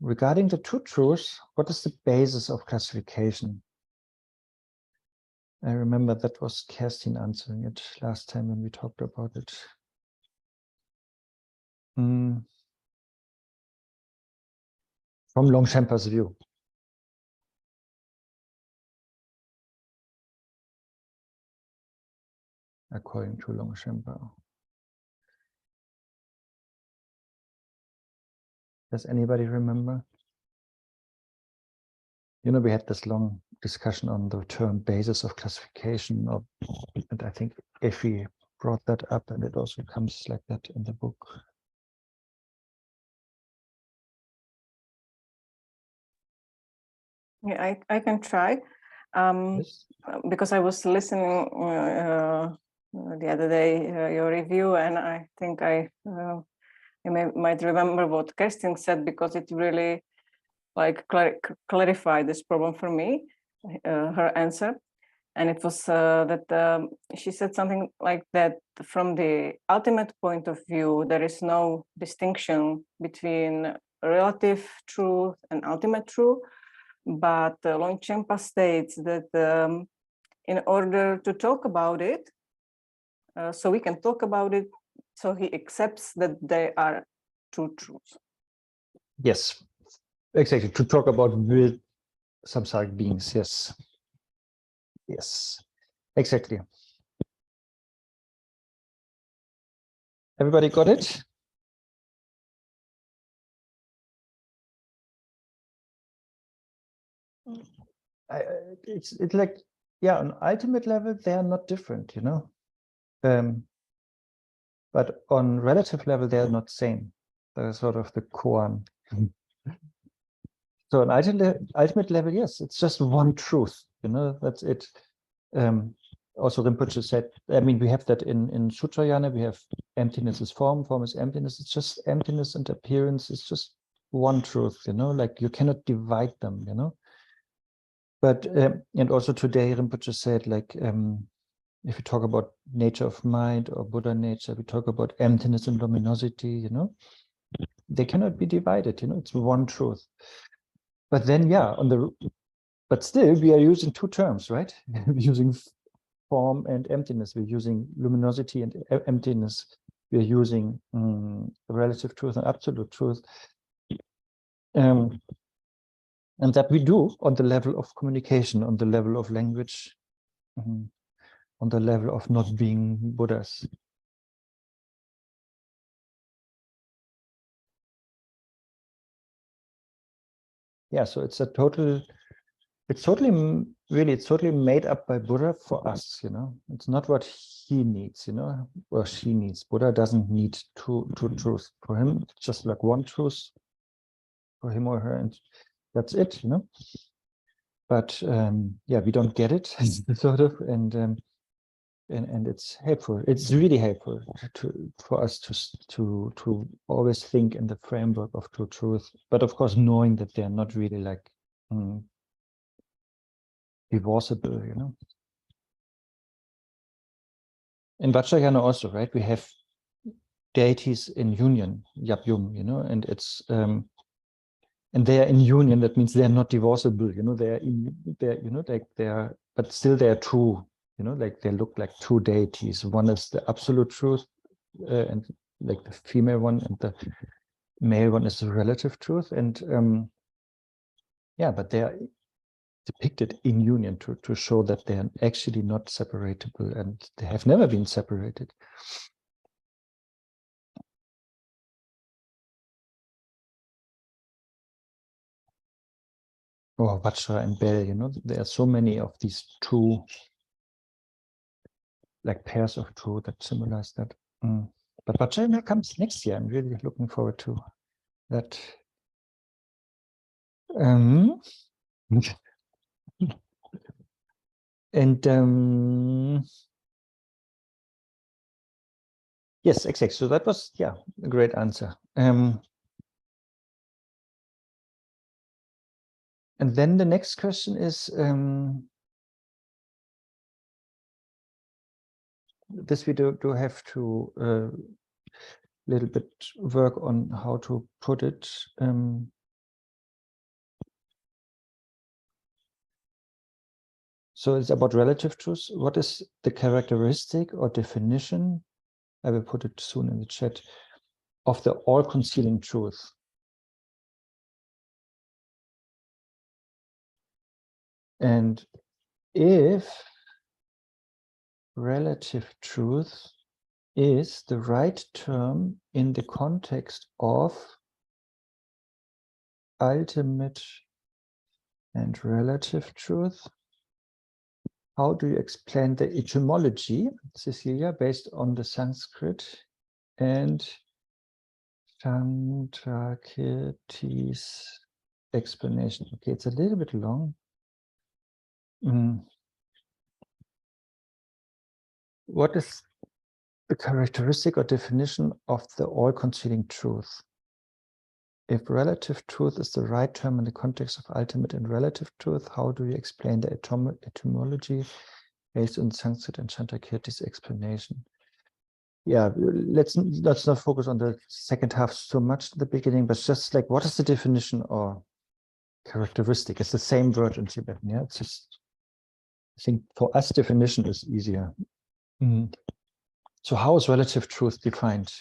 Regarding the two truths, what is the basis of classification? I remember that was Kerstin answering it last time when we talked about it. From Longshenpa's view. According to Longshenpa. Does anybody remember? You know, we had this long discussion on the term basis of classification, and I think Effie brought that up, and it also comes like that in the book. Yeah, I can try. Yes. Because I was listening the other day your review, and I think you might remember what Kerstin said, because it really like clarified this problem for me, her answer. And it was that she said something like that from the ultimate point of view, there is no distinction between relative truth and ultimate truth. But Longchen states that in order to talk about it, so we can talk about it, so he accepts that they are two truths. Yes, exactly. To talk about real samsaric beings. Yes. Yes, exactly. Everybody got it? It's like, yeah, on ultimate level, they are not different, you know. But on relative level, they are not same. They're sort of the koan. So on ultimate level, yes, it's just one truth, you know, that's it. Also Rinpoche said, I mean, we have that in Sutrayana, we have emptiness is form, form is emptiness. It's just emptiness and appearance. It's just one truth, you know, like you cannot divide them, you know. But, and also today Rinpoche said, like, if we talk about nature of mind or Buddha nature, we talk about emptiness and luminosity, you know, they cannot be divided, you know, it's one truth. But then, yeah, but still we are using two terms, right? We're using form and emptiness. We're using luminosity and emptiness. We're using relative truth and absolute truth. And that we do on the level of communication, on the level of language, on the level of not being Buddhas. Yeah, so it's totally made up by Buddha for us, you know. It's not what he needs, you know, or she needs. Buddha doesn't need two truths. For him, it's just like one truth for him or her, and that's it, you know. But yeah, we don't get it, sort of, and it's helpful. It's really helpful for us to always think in the framework of true truth, but of course knowing that they're not really like divorceable, you know. In Vajrayana also, right? We have deities in union, Yap Yum, you know, and it's and they are in union. That means they are not divorceable, you know. They're you know, like they are, but still they are true, you know, like they look like two deities. One is the absolute truth, and like the female one, and the male one is the relative truth. And yeah, but they are depicted in union to show that they are actually not separatable, and they have never been separated. Or Vajra and Bel, you know, there are so many of these two, like pairs of two that symbolize that. But Vajrayana comes next year. I'm really looking forward to that. And yes, exactly. So that was, yeah, a great answer. And then the next question is, this we do have to little bit work on how to put it. So it's about relative truth. What is the characteristic or definition? I will put it soon in the chat, of the all-concealing truth. And if relative truth is the right term in the context of ultimate and relative truth, how do you explain the etymology, Cecilia, based on the Sanskrit and Chandrakirti's explanation? Okay, it's a little bit long. What is the characteristic or definition of the all-concealing truth? If relative truth is the right term in the context of ultimate and relative truth, how do you explain the etymology based on Sanskrit and Chandrakirti's explanation? Yeah, let's not focus on the second half so much at the beginning, but just like, what is the definition or characteristic? It's the same word in Tibetan. Yeah, it's just, I think for us, definition is easier. So how is relative truth defined?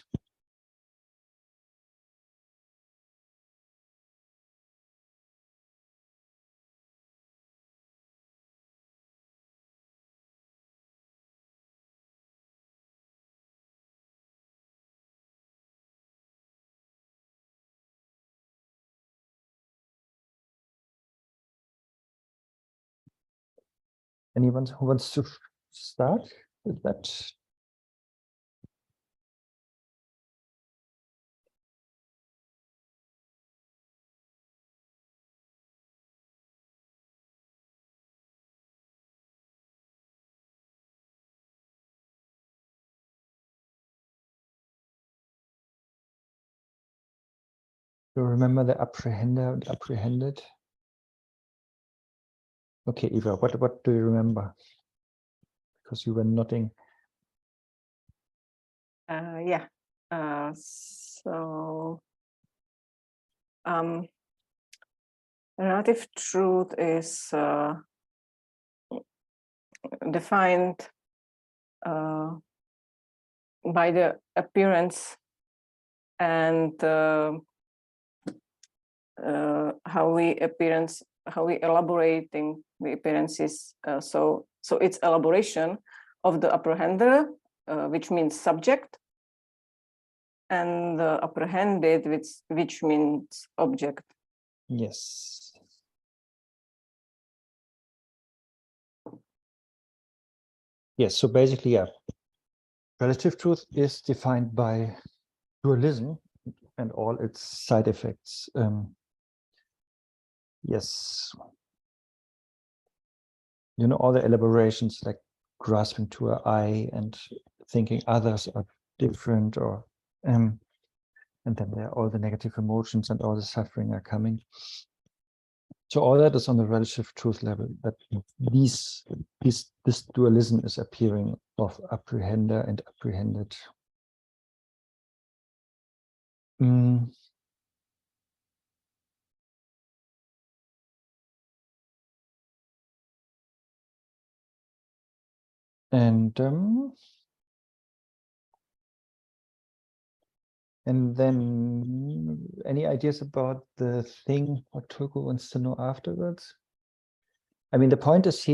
Anyone who wants to start with that? You remember the apprehender and apprehended? Okay, Eva, what do you remember? Because you were nodding. Yeah. So relative truth is defined by the appearance and how we elaborating the appearances. So it's elaboration of the apprehender, which means subject, and apprehended, which means object. Yes. Yes, so basically, yeah, relative truth is defined by dualism and all its side effects. Yes. You know, all the elaborations like grasping to an eye and thinking others are different, or and then there are all the negative emotions and all the suffering are coming. So all that is on the relative truth level, that this dualism is appearing of apprehender and apprehended. And then any ideas about the thing what Tulku wants to know afterwards? I mean, the point is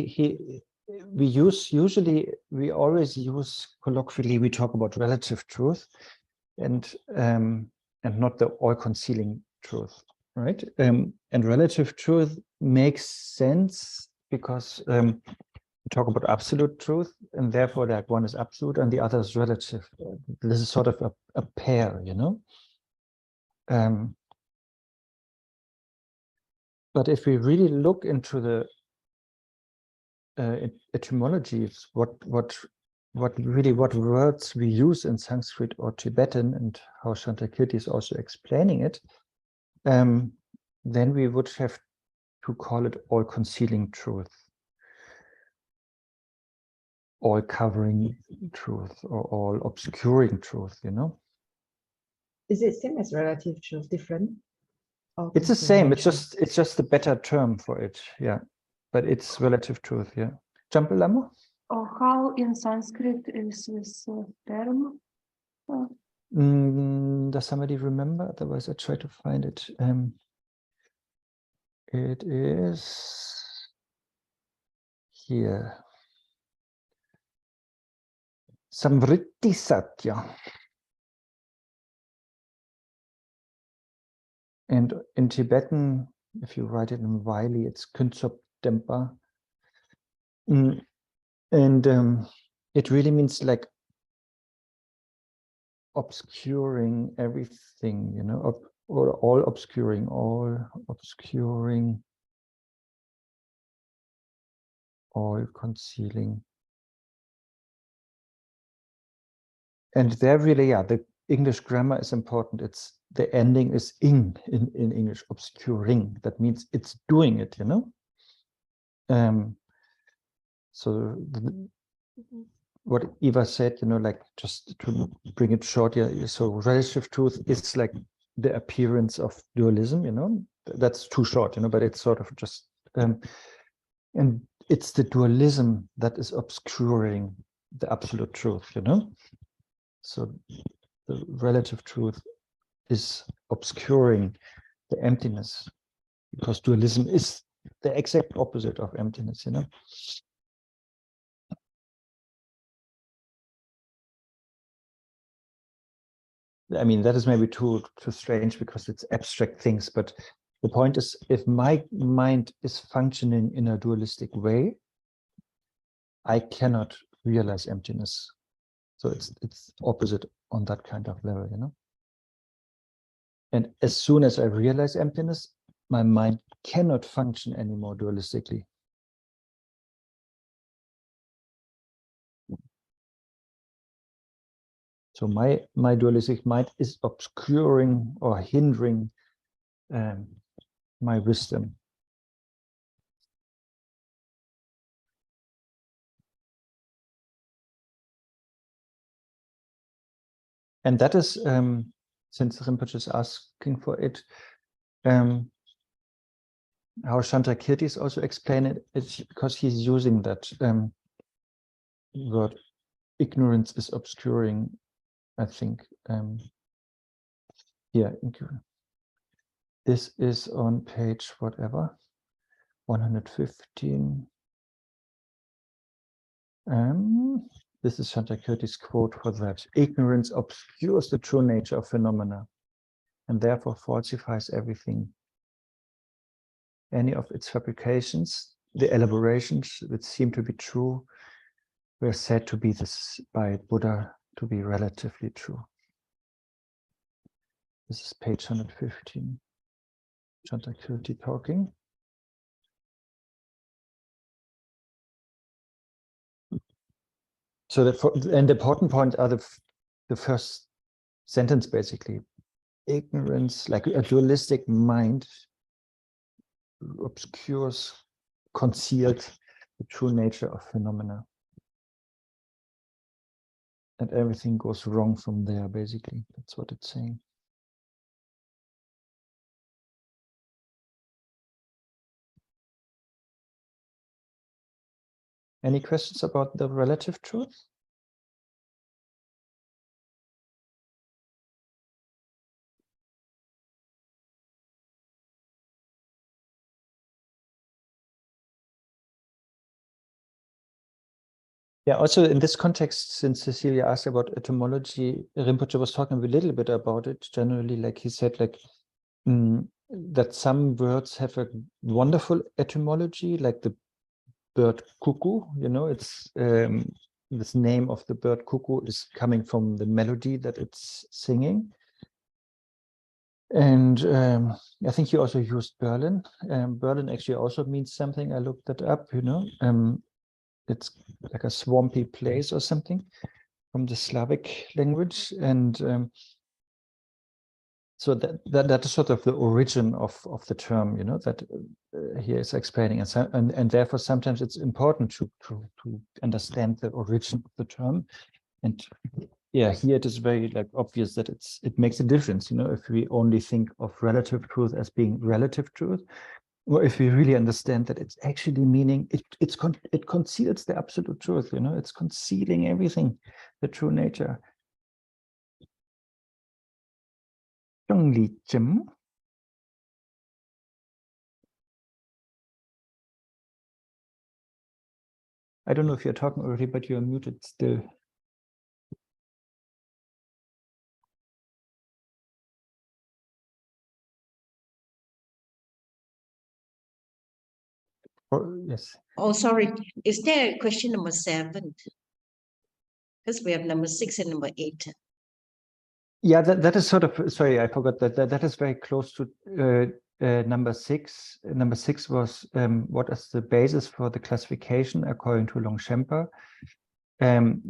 we always use colloquially, we talk about relative truth and not the all-concealing truth, right? And relative truth makes sense because we talk about absolute truth, and therefore that one is absolute and the other is relative. This is sort of a pair, you know? But if we really look into the etymologies, what words we use in Sanskrit or Tibetan, and how Chandrakirti is also explaining it, then we would have to call it all-concealing truth, all-covering truth, or all-obscuring truth, you know? Is it same as relative truth, different? It's the same, it's just the better term for it, yeah. But it's relative truth, yeah. Champalamo? Or how in Sanskrit is this term? Does somebody remember? Otherwise, I try to find it. It is here. Samvritti Satya. And in Tibetan, if you write it in Wiley, it's Kuntsop Dempa. And it really means like obscuring everything, you know, or all obscuring. all concealing. And there really, yeah, the English grammar is important. It's the ending is in English, obscuring. That means it's doing it, you know. So what Eva said, you know, like just to bring it short, yeah. So relative truth is like the appearance of dualism, you know. That's too short, you know, but it's sort of just, and it's the dualism that is obscuring the absolute truth, you know. So the relative truth is obscuring the emptiness, because dualism is the exact opposite of emptiness, you know. I mean, that is maybe too strange because it's abstract things, but the point is, if my mind is functioning in a dualistic way, I cannot realize emptiness. So it's opposite on that kind of level, you know. And as soon as I realize emptiness, my mind cannot function anymore dualistically. So my dualistic mind is obscuring or hindering my wisdom. And that is, since Rinpoche is asking for it, how Shantakirti is also explained it, it's because he's using that word, ignorance is obscuring, I think. Here, this is on page whatever, 115. This is Shantakirti's quote for that. Ignorance obscures the true nature of phenomena and therefore falsifies everything. Any of its fabrications, the elaborations that seem to be true, were said to be this by Buddha to be relatively true. This is page 115. Shantakirti talking. So the important point are the first sentence basically. Ignorance, like a dualistic mind, obscures, concealed the true nature of phenomena. And everything goes wrong from there, basically. That's what it's saying. Any questions about the relative truth? Yeah, also in this context, since Cecilia asked about etymology, Rinpoche was talking a little bit about it. Generally, like he said, like that some words have a wonderful etymology, like the bird cuckoo, you know, it's this name of the bird cuckoo is coming from the melody that it's singing. And I think he also used Berlin. Berlin actually also means something. I looked that up, you know. It's like a swampy place or something from the Slavic language. And so that is sort of the origin of the term, you know, that he is explaining. And therefore, sometimes it's important to understand the origin of the term. And yeah, here it is very like obvious that it makes a difference, you know, if we only think of relative truth as being relative truth, or if we really understand that it's actually meaning it conceals the absolute truth, you know, it's concealing everything, the true nature. I don't know if you're talking already, but you're muted still. Yes. Oh, sorry. Is there a question number 7? Because we have number 6 and number 8. Yeah, that is sort of, sorry, I forgot that is very close to number six was what is the basis for the classification according to Longchen Shedra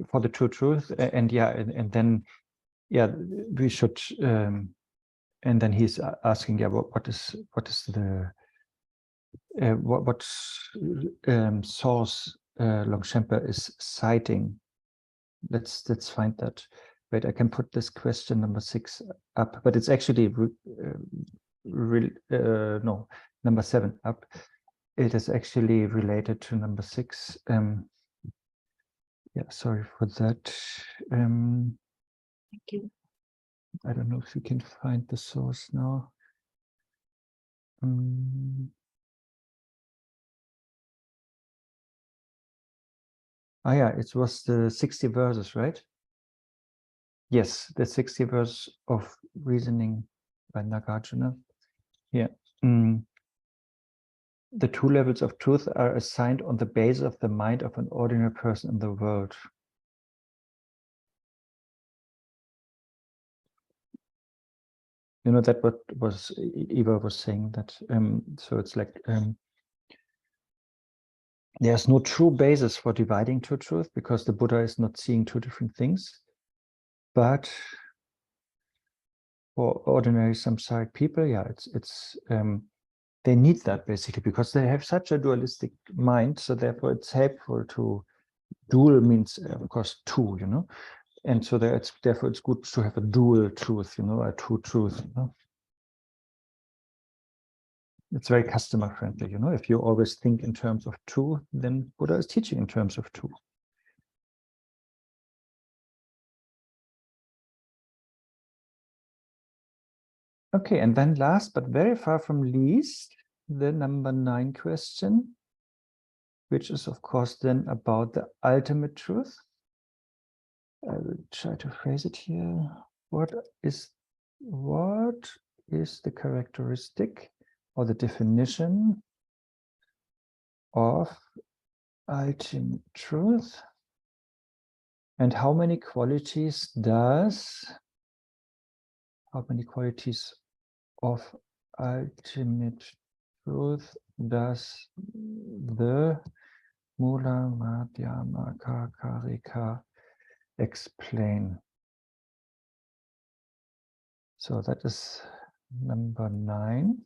for the true truth, and then we should and then he's asking what is the what source Longchen Shedra is citing. Let's find that. Wait, I can put this question number 6 up, but it's actually no, number 7 up. It is actually related to number 6. Yeah, sorry for that. Thank you. I don't know if you can find the source now. Yeah, it was the 60 verses, right? Yes, the 60 verse of reasoning by Nagarjuna. Yeah. The 2 levels of truth are assigned on the basis of the mind of an ordinary person in the world. You know, that what was Eva was saying, that so it's like there's no true basis for dividing two truth, because the Buddha is not seeing 2 different things. But for ordinary samsaric people, yeah, it's they need that basically, because they have such a dualistic mind. So therefore it's helpful to, dual means of course 2, you know, and so therefore it's good to have a dual truth, you know, a true truth, you know? It's very customer friendly, you know. If you always think in terms of 2, then Buddha is teaching in terms of 2. Okay, and then last but very far from least, the number 9 question, which is of course then about the ultimate truth. I will try to phrase it here. What is the characteristic or the definition of ultimate truth? And how many qualities of ultimate truth does the Mula Madhyama Karika explain? So that is number 9.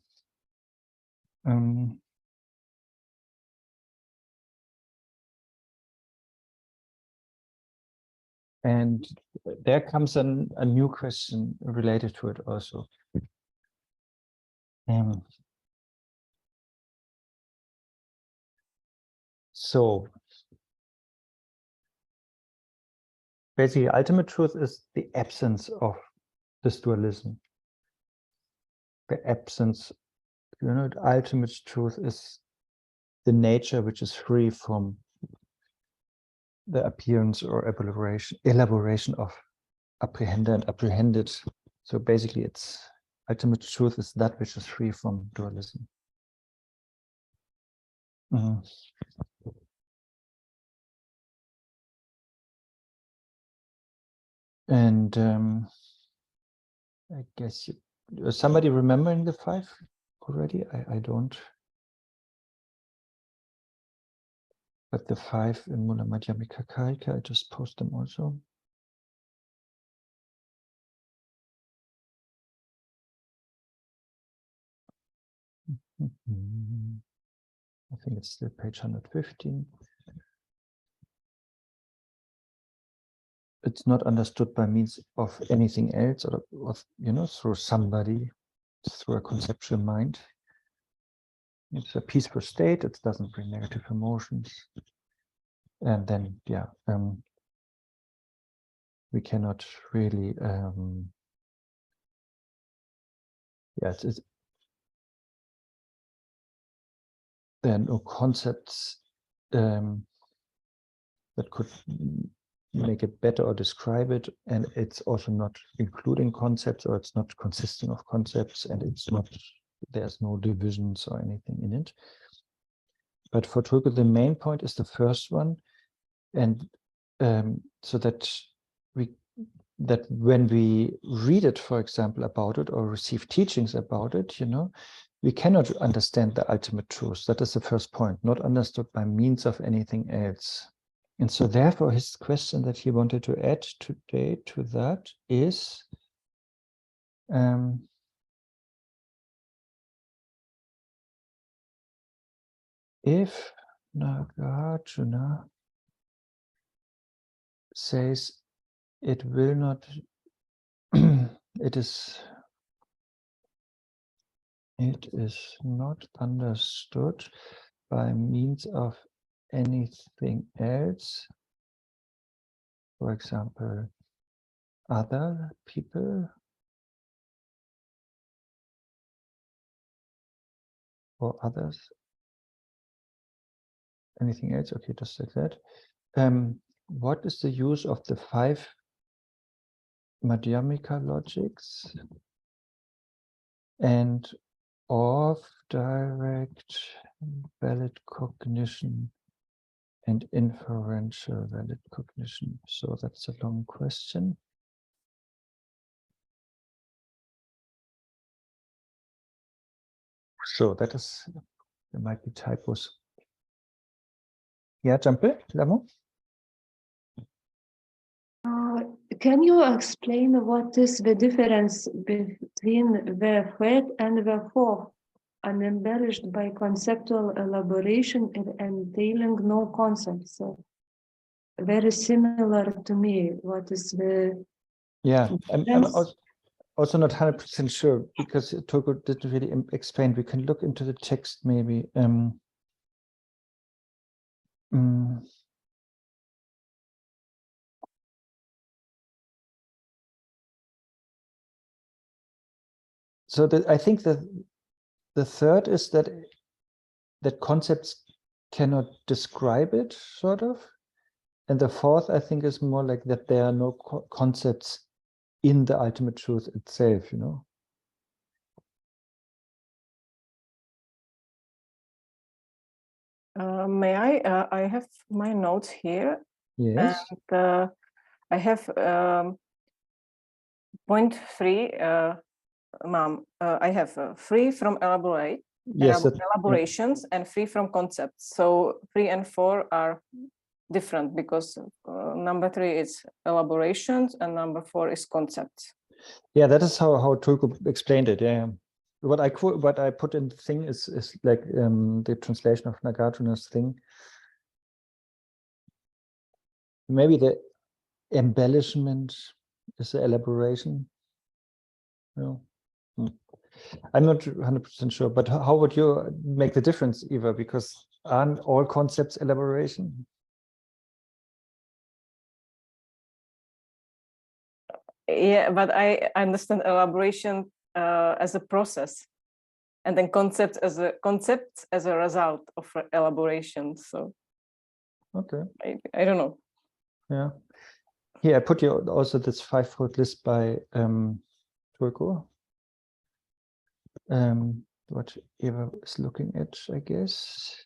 And there comes a new question related to it also. So basically, ultimate truth is the absence of this dualism. The absence, you know, the ultimate truth is the nature which is free from the appearance or elaboration of apprehender and apprehended. So basically, it's ultimate truth is that which is free from dualism. And I guess somebody remembering the 5 already? I don't. But the 5 in Mula Madhyamika Karika, I just post them also. I think it's still page 115. It's not understood by means of anything else, or you know, through somebody, through a conceptual mind. It's a peaceful state. It doesn't bring negative emotions, and then we cannot really it's there are no concepts that could make it better or describe it, and it's also not including concepts, or it's not consisting of concepts, and it's not, there's no divisions or anything in it. But for Tulku, the main point is the first one, and so that when we read it, for example, about it, or receive teachings about it, you know, we cannot understand the ultimate truth. That is the first point, not understood by means of anything else. And so therefore his question that he wanted to add today to that is, if Nagarjuna says it will not, it is not understood by means of anything else, for example, other people or others, anything else, okay, just like that. What is the use of the 5 Madhyamika logics and of direct valid cognition and inferential valid cognition? So that's a long question. So that is, there might be typos. Yeah, Jampe, Lamo? Can you explain what is the difference between the third and the fourth, unembellished by conceptual elaboration and entailing no concepts? Very similar to me. What is the... Yeah, I'm also not 100% sure, because Togo didn't really explain. We can look into the text maybe. So I think that the third is that concepts cannot describe it, sort of. And the fourth, I think, is more like that there are no concepts in the ultimate truth itself, you know. May I? I have my notes here. Yes. And I have point 3, Ma'am. I have free from Yes, elaborations and free from concepts. So 3 and 4 are different, because number 3 is elaborations and number 4 is concepts. Yeah, that is how Tulku explained it. Yeah. What I put in the thing is like the translation of Nagarjuna's thing. Maybe the embellishment is the elaboration. No. I'm not 100% sure, but how would you make the difference, Eva? Because aren't all concepts elaboration? Yeah, but I understand elaboration as a process, and then concept as a result of elaboration. So okay, I don't know. Yeah, here I put you also this 5-fold list by Tulku. What Eva is looking at, I guess.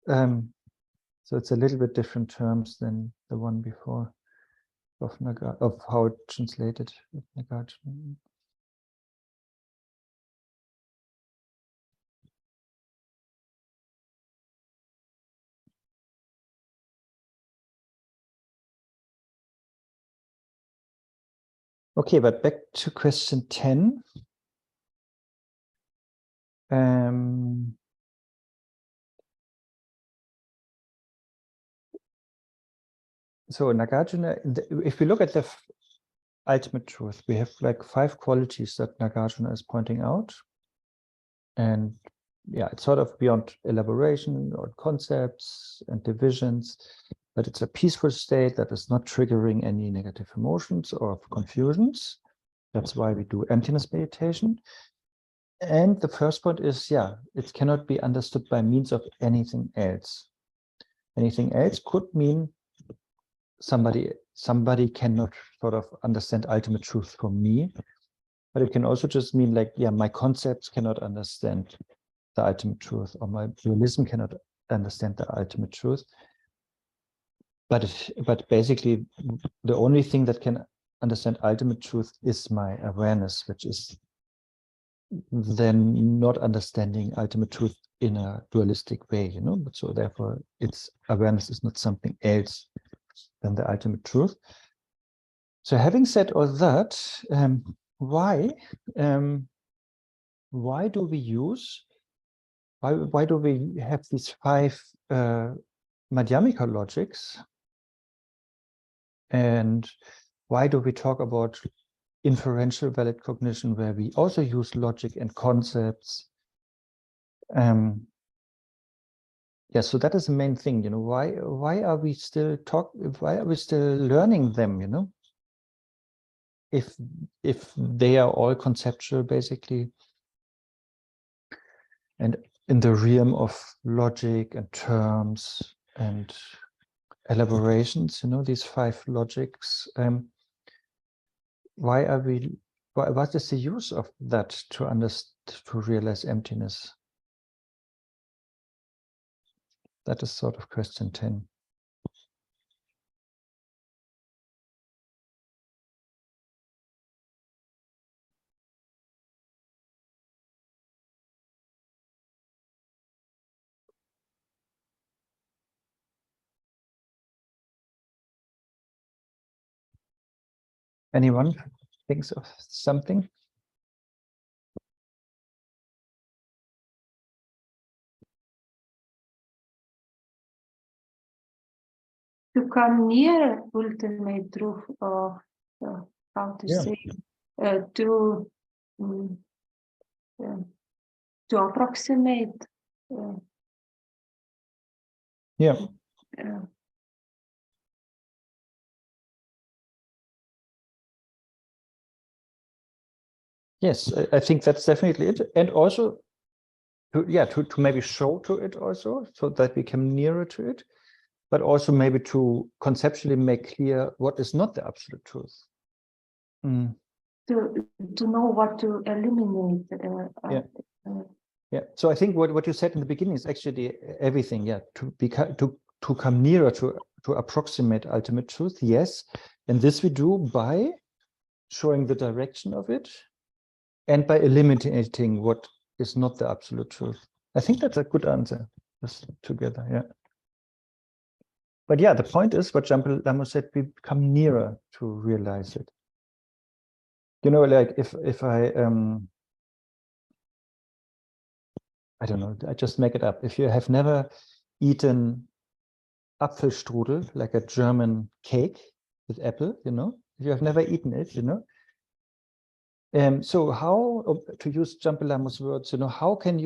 So it's a little bit different terms than the one before of how it translated with Nagarjuna. Okay, but back to question 10. So Nagarjuna, if we look at the ultimate truth, we have like 5 qualities that Nagarjuna is pointing out. And yeah, it's sort of beyond elaboration or concepts and divisions, but it's a peaceful state that is not triggering any negative emotions or confusions. That's why we do emptiness meditation. And the first point is, yeah, it cannot be understood by means of anything else. Anything else could mean somebody cannot sort of understand ultimate truth from me, but it can also just mean like, yeah, my concepts cannot understand the ultimate truth, or my dualism cannot understand the ultimate truth. But basically, the only thing that can understand ultimate truth is my awareness, which is then not understanding ultimate truth in a dualistic way, you know. But so therefore, its awareness is not something else than the ultimate truth. So having said all that, why do we use? Why do we have these 5 Madhyamika logics? And why do we talk about inferential valid cognition, where we also use logic and concepts? Yeah, so that is the main thing, you know. Why are we still learning them, you know? If they are all conceptual, basically, and in the realm of logic and terms and elaborations, you know, these 5 logics, what is the use of that to realize emptiness? That is sort of question 10. Anyone thinks of something? To come near ultimate truth, or how to Yeah. say, to approximate. Yeah. Yes, I think that's definitely it. And also, to maybe show to it also, so that we come nearer to it, but also maybe to conceptually make clear what is not the absolute truth. To know what to eliminate. Yeah. So I think what you said in the beginning is actually everything. Yeah. To come nearer to approximate ultimate truth. Yes. And this we do by showing the direction of it and by eliminating what is not the absolute truth. I think that's a good answer. Just together. Yeah. But yeah, the point is what Jampa Lama said, we come nearer to realize it. You know, like if I don't know, I just make it up. If you have never eaten Apfelstrudel, like a German cake with apple, you know, if you have never eaten it, you know. So how, to use Jampa Lama's words, you know, how can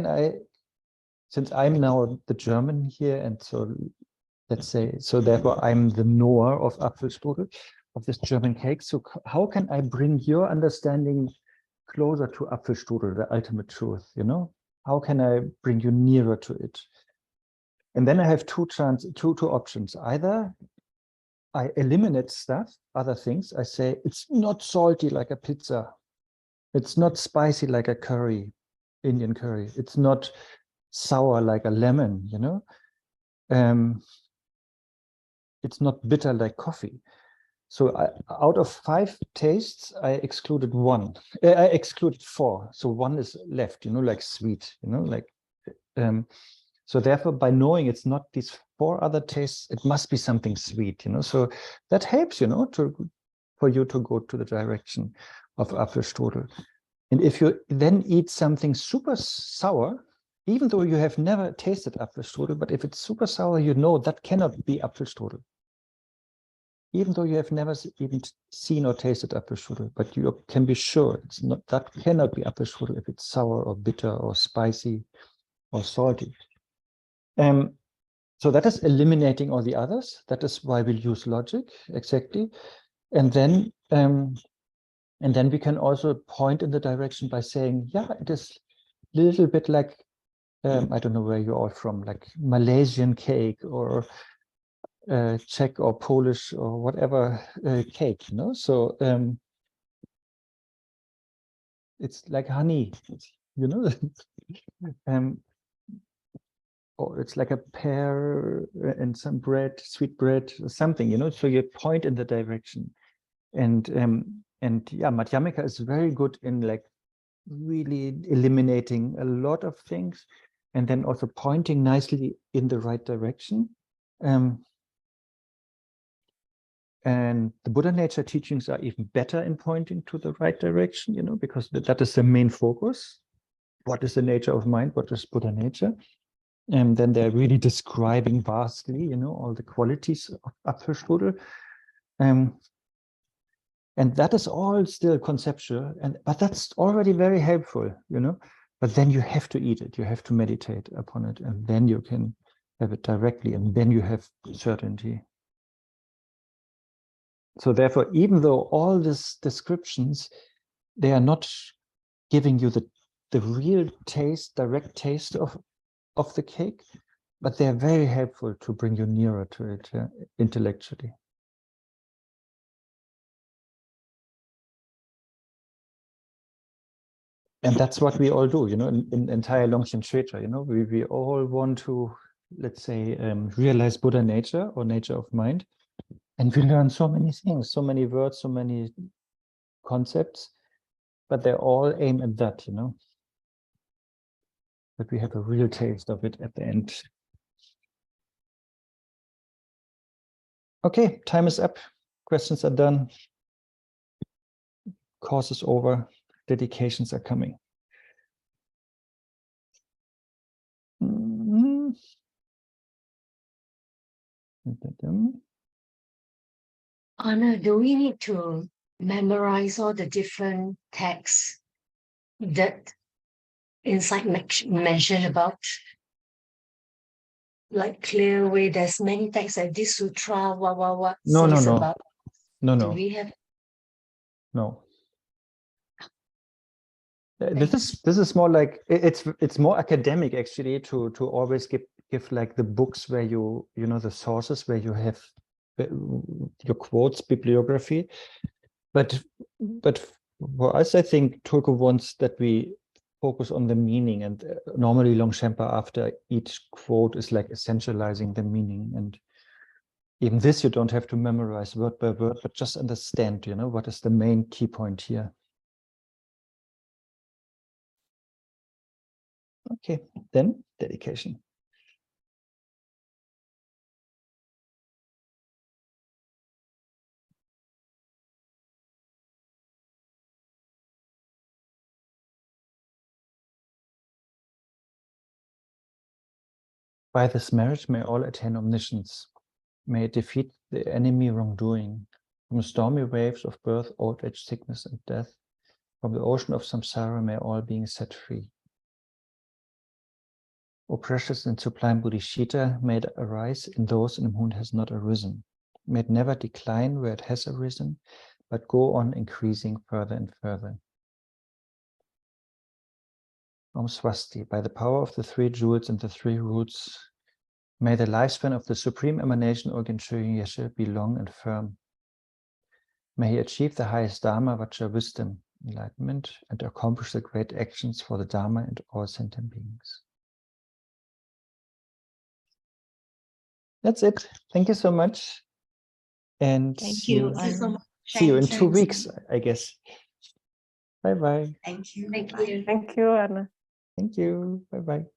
I, since I'm now the German here, and so let's say, so therefore I'm the knower of Apfelstrudel, of this German cake. So how can I bring your understanding closer to Apfelstrudel, the ultimate truth, you know? How can I bring you nearer to it? And then I have two options. Either I eliminate stuff, other things. I say, it's not salty like a pizza. It's not spicy like a curry, Indian curry. It's not sour like a lemon, you know? It's not bitter like coffee. So out of 5 tastes, I excluded 1. I excluded 4. So 1 is left, you know, like sweet, you know, like. So therefore, by knowing it's not these 4 other tastes, it must be something sweet, you know. So that helps, you know, for you to go to the direction of Apfelstrudel. And if you then eat something super sour, even though you have never tasted Apfelstrudel, but if it's super sour, you know that cannot be Apfelstrudel. Even though you have never even seen or tasted Apfelstrudel, but you can be sure it's not, that cannot be Apfelstrudel if it's sour or bitter or spicy or salty. So that is eliminating all the others. That is why we use logic, exactly. And then we can also point in the direction by saying, yeah, it is a little bit like, I don't know where you're all from, like Malaysian cake or Czech or Polish or whatever cake, you know. So it's like honey, you know, or it's like a pear and some bread, sweet bread, or something, you know. So you point in the direction, and yeah, Madhyamika is very good in like really eliminating a lot of things, and then also pointing nicely in the right direction. And the Buddha nature teachings are even better in pointing to the right direction, because that is the main focus. What is the nature of mind? What is Buddha nature? And then they're really describing vastly, all the qualities of Apfelstrudel. And that is all still conceptual, but that's already very helpful, But then you have to eat it, you have to meditate upon it, and then you can have it directly, and then you have certainty. So therefore, even though all these descriptions, they are not giving you the real taste, direct taste of the cake, but they are very helpful to bring you nearer to it intellectually. And that's what we all do, in entire Longchen Shedra, we all want to, let's say, realize Buddha nature or nature of mind. And we learn so many things, so many words, so many concepts, but they all aim at that, that we have a real taste of it at the end. Okay, time is up. Questions are done. Course is over. Dedications are coming. Anna, do we need to memorize all the different texts that inside mentioned about? Like clear way, there's many texts like this sutra, what No. about. No. Do we have? No. This is more like it's more academic actually to always give like the books where the sources where you have your quotes, bibliography, but for us I think Tulku wants that we focus on the meaning, and normally Longchenpa after each quote is like essentializing the meaning, and even this you don't have to memorize word by word, but just understand what is the main key point here. Okay, then dedication. By this marriage may all attain omniscience, may it defeat the enemy wrongdoing, from stormy waves of birth, old age, sickness, and death, from the ocean of samsara may all beings set free. O precious and sublime Bodhisattva, may it arise in those in whom it has not arisen. May it never decline where it has arisen, but go on increasing further and further. Om Swasti, by the power of the 3 jewels and the 3 roots, may the lifespan of the Supreme Emanation Longchen Shedra be long and firm. May he achieve the highest Dharma, Vajra wisdom, enlightenment, and accomplish the great actions for the Dharma and all sentient beings. That's it. Thank you so much. And Thank you. see you in 2 weeks, I guess. Bye-bye. Thank you. Thank you. Thank you, Anna. Thank you. Bye-bye.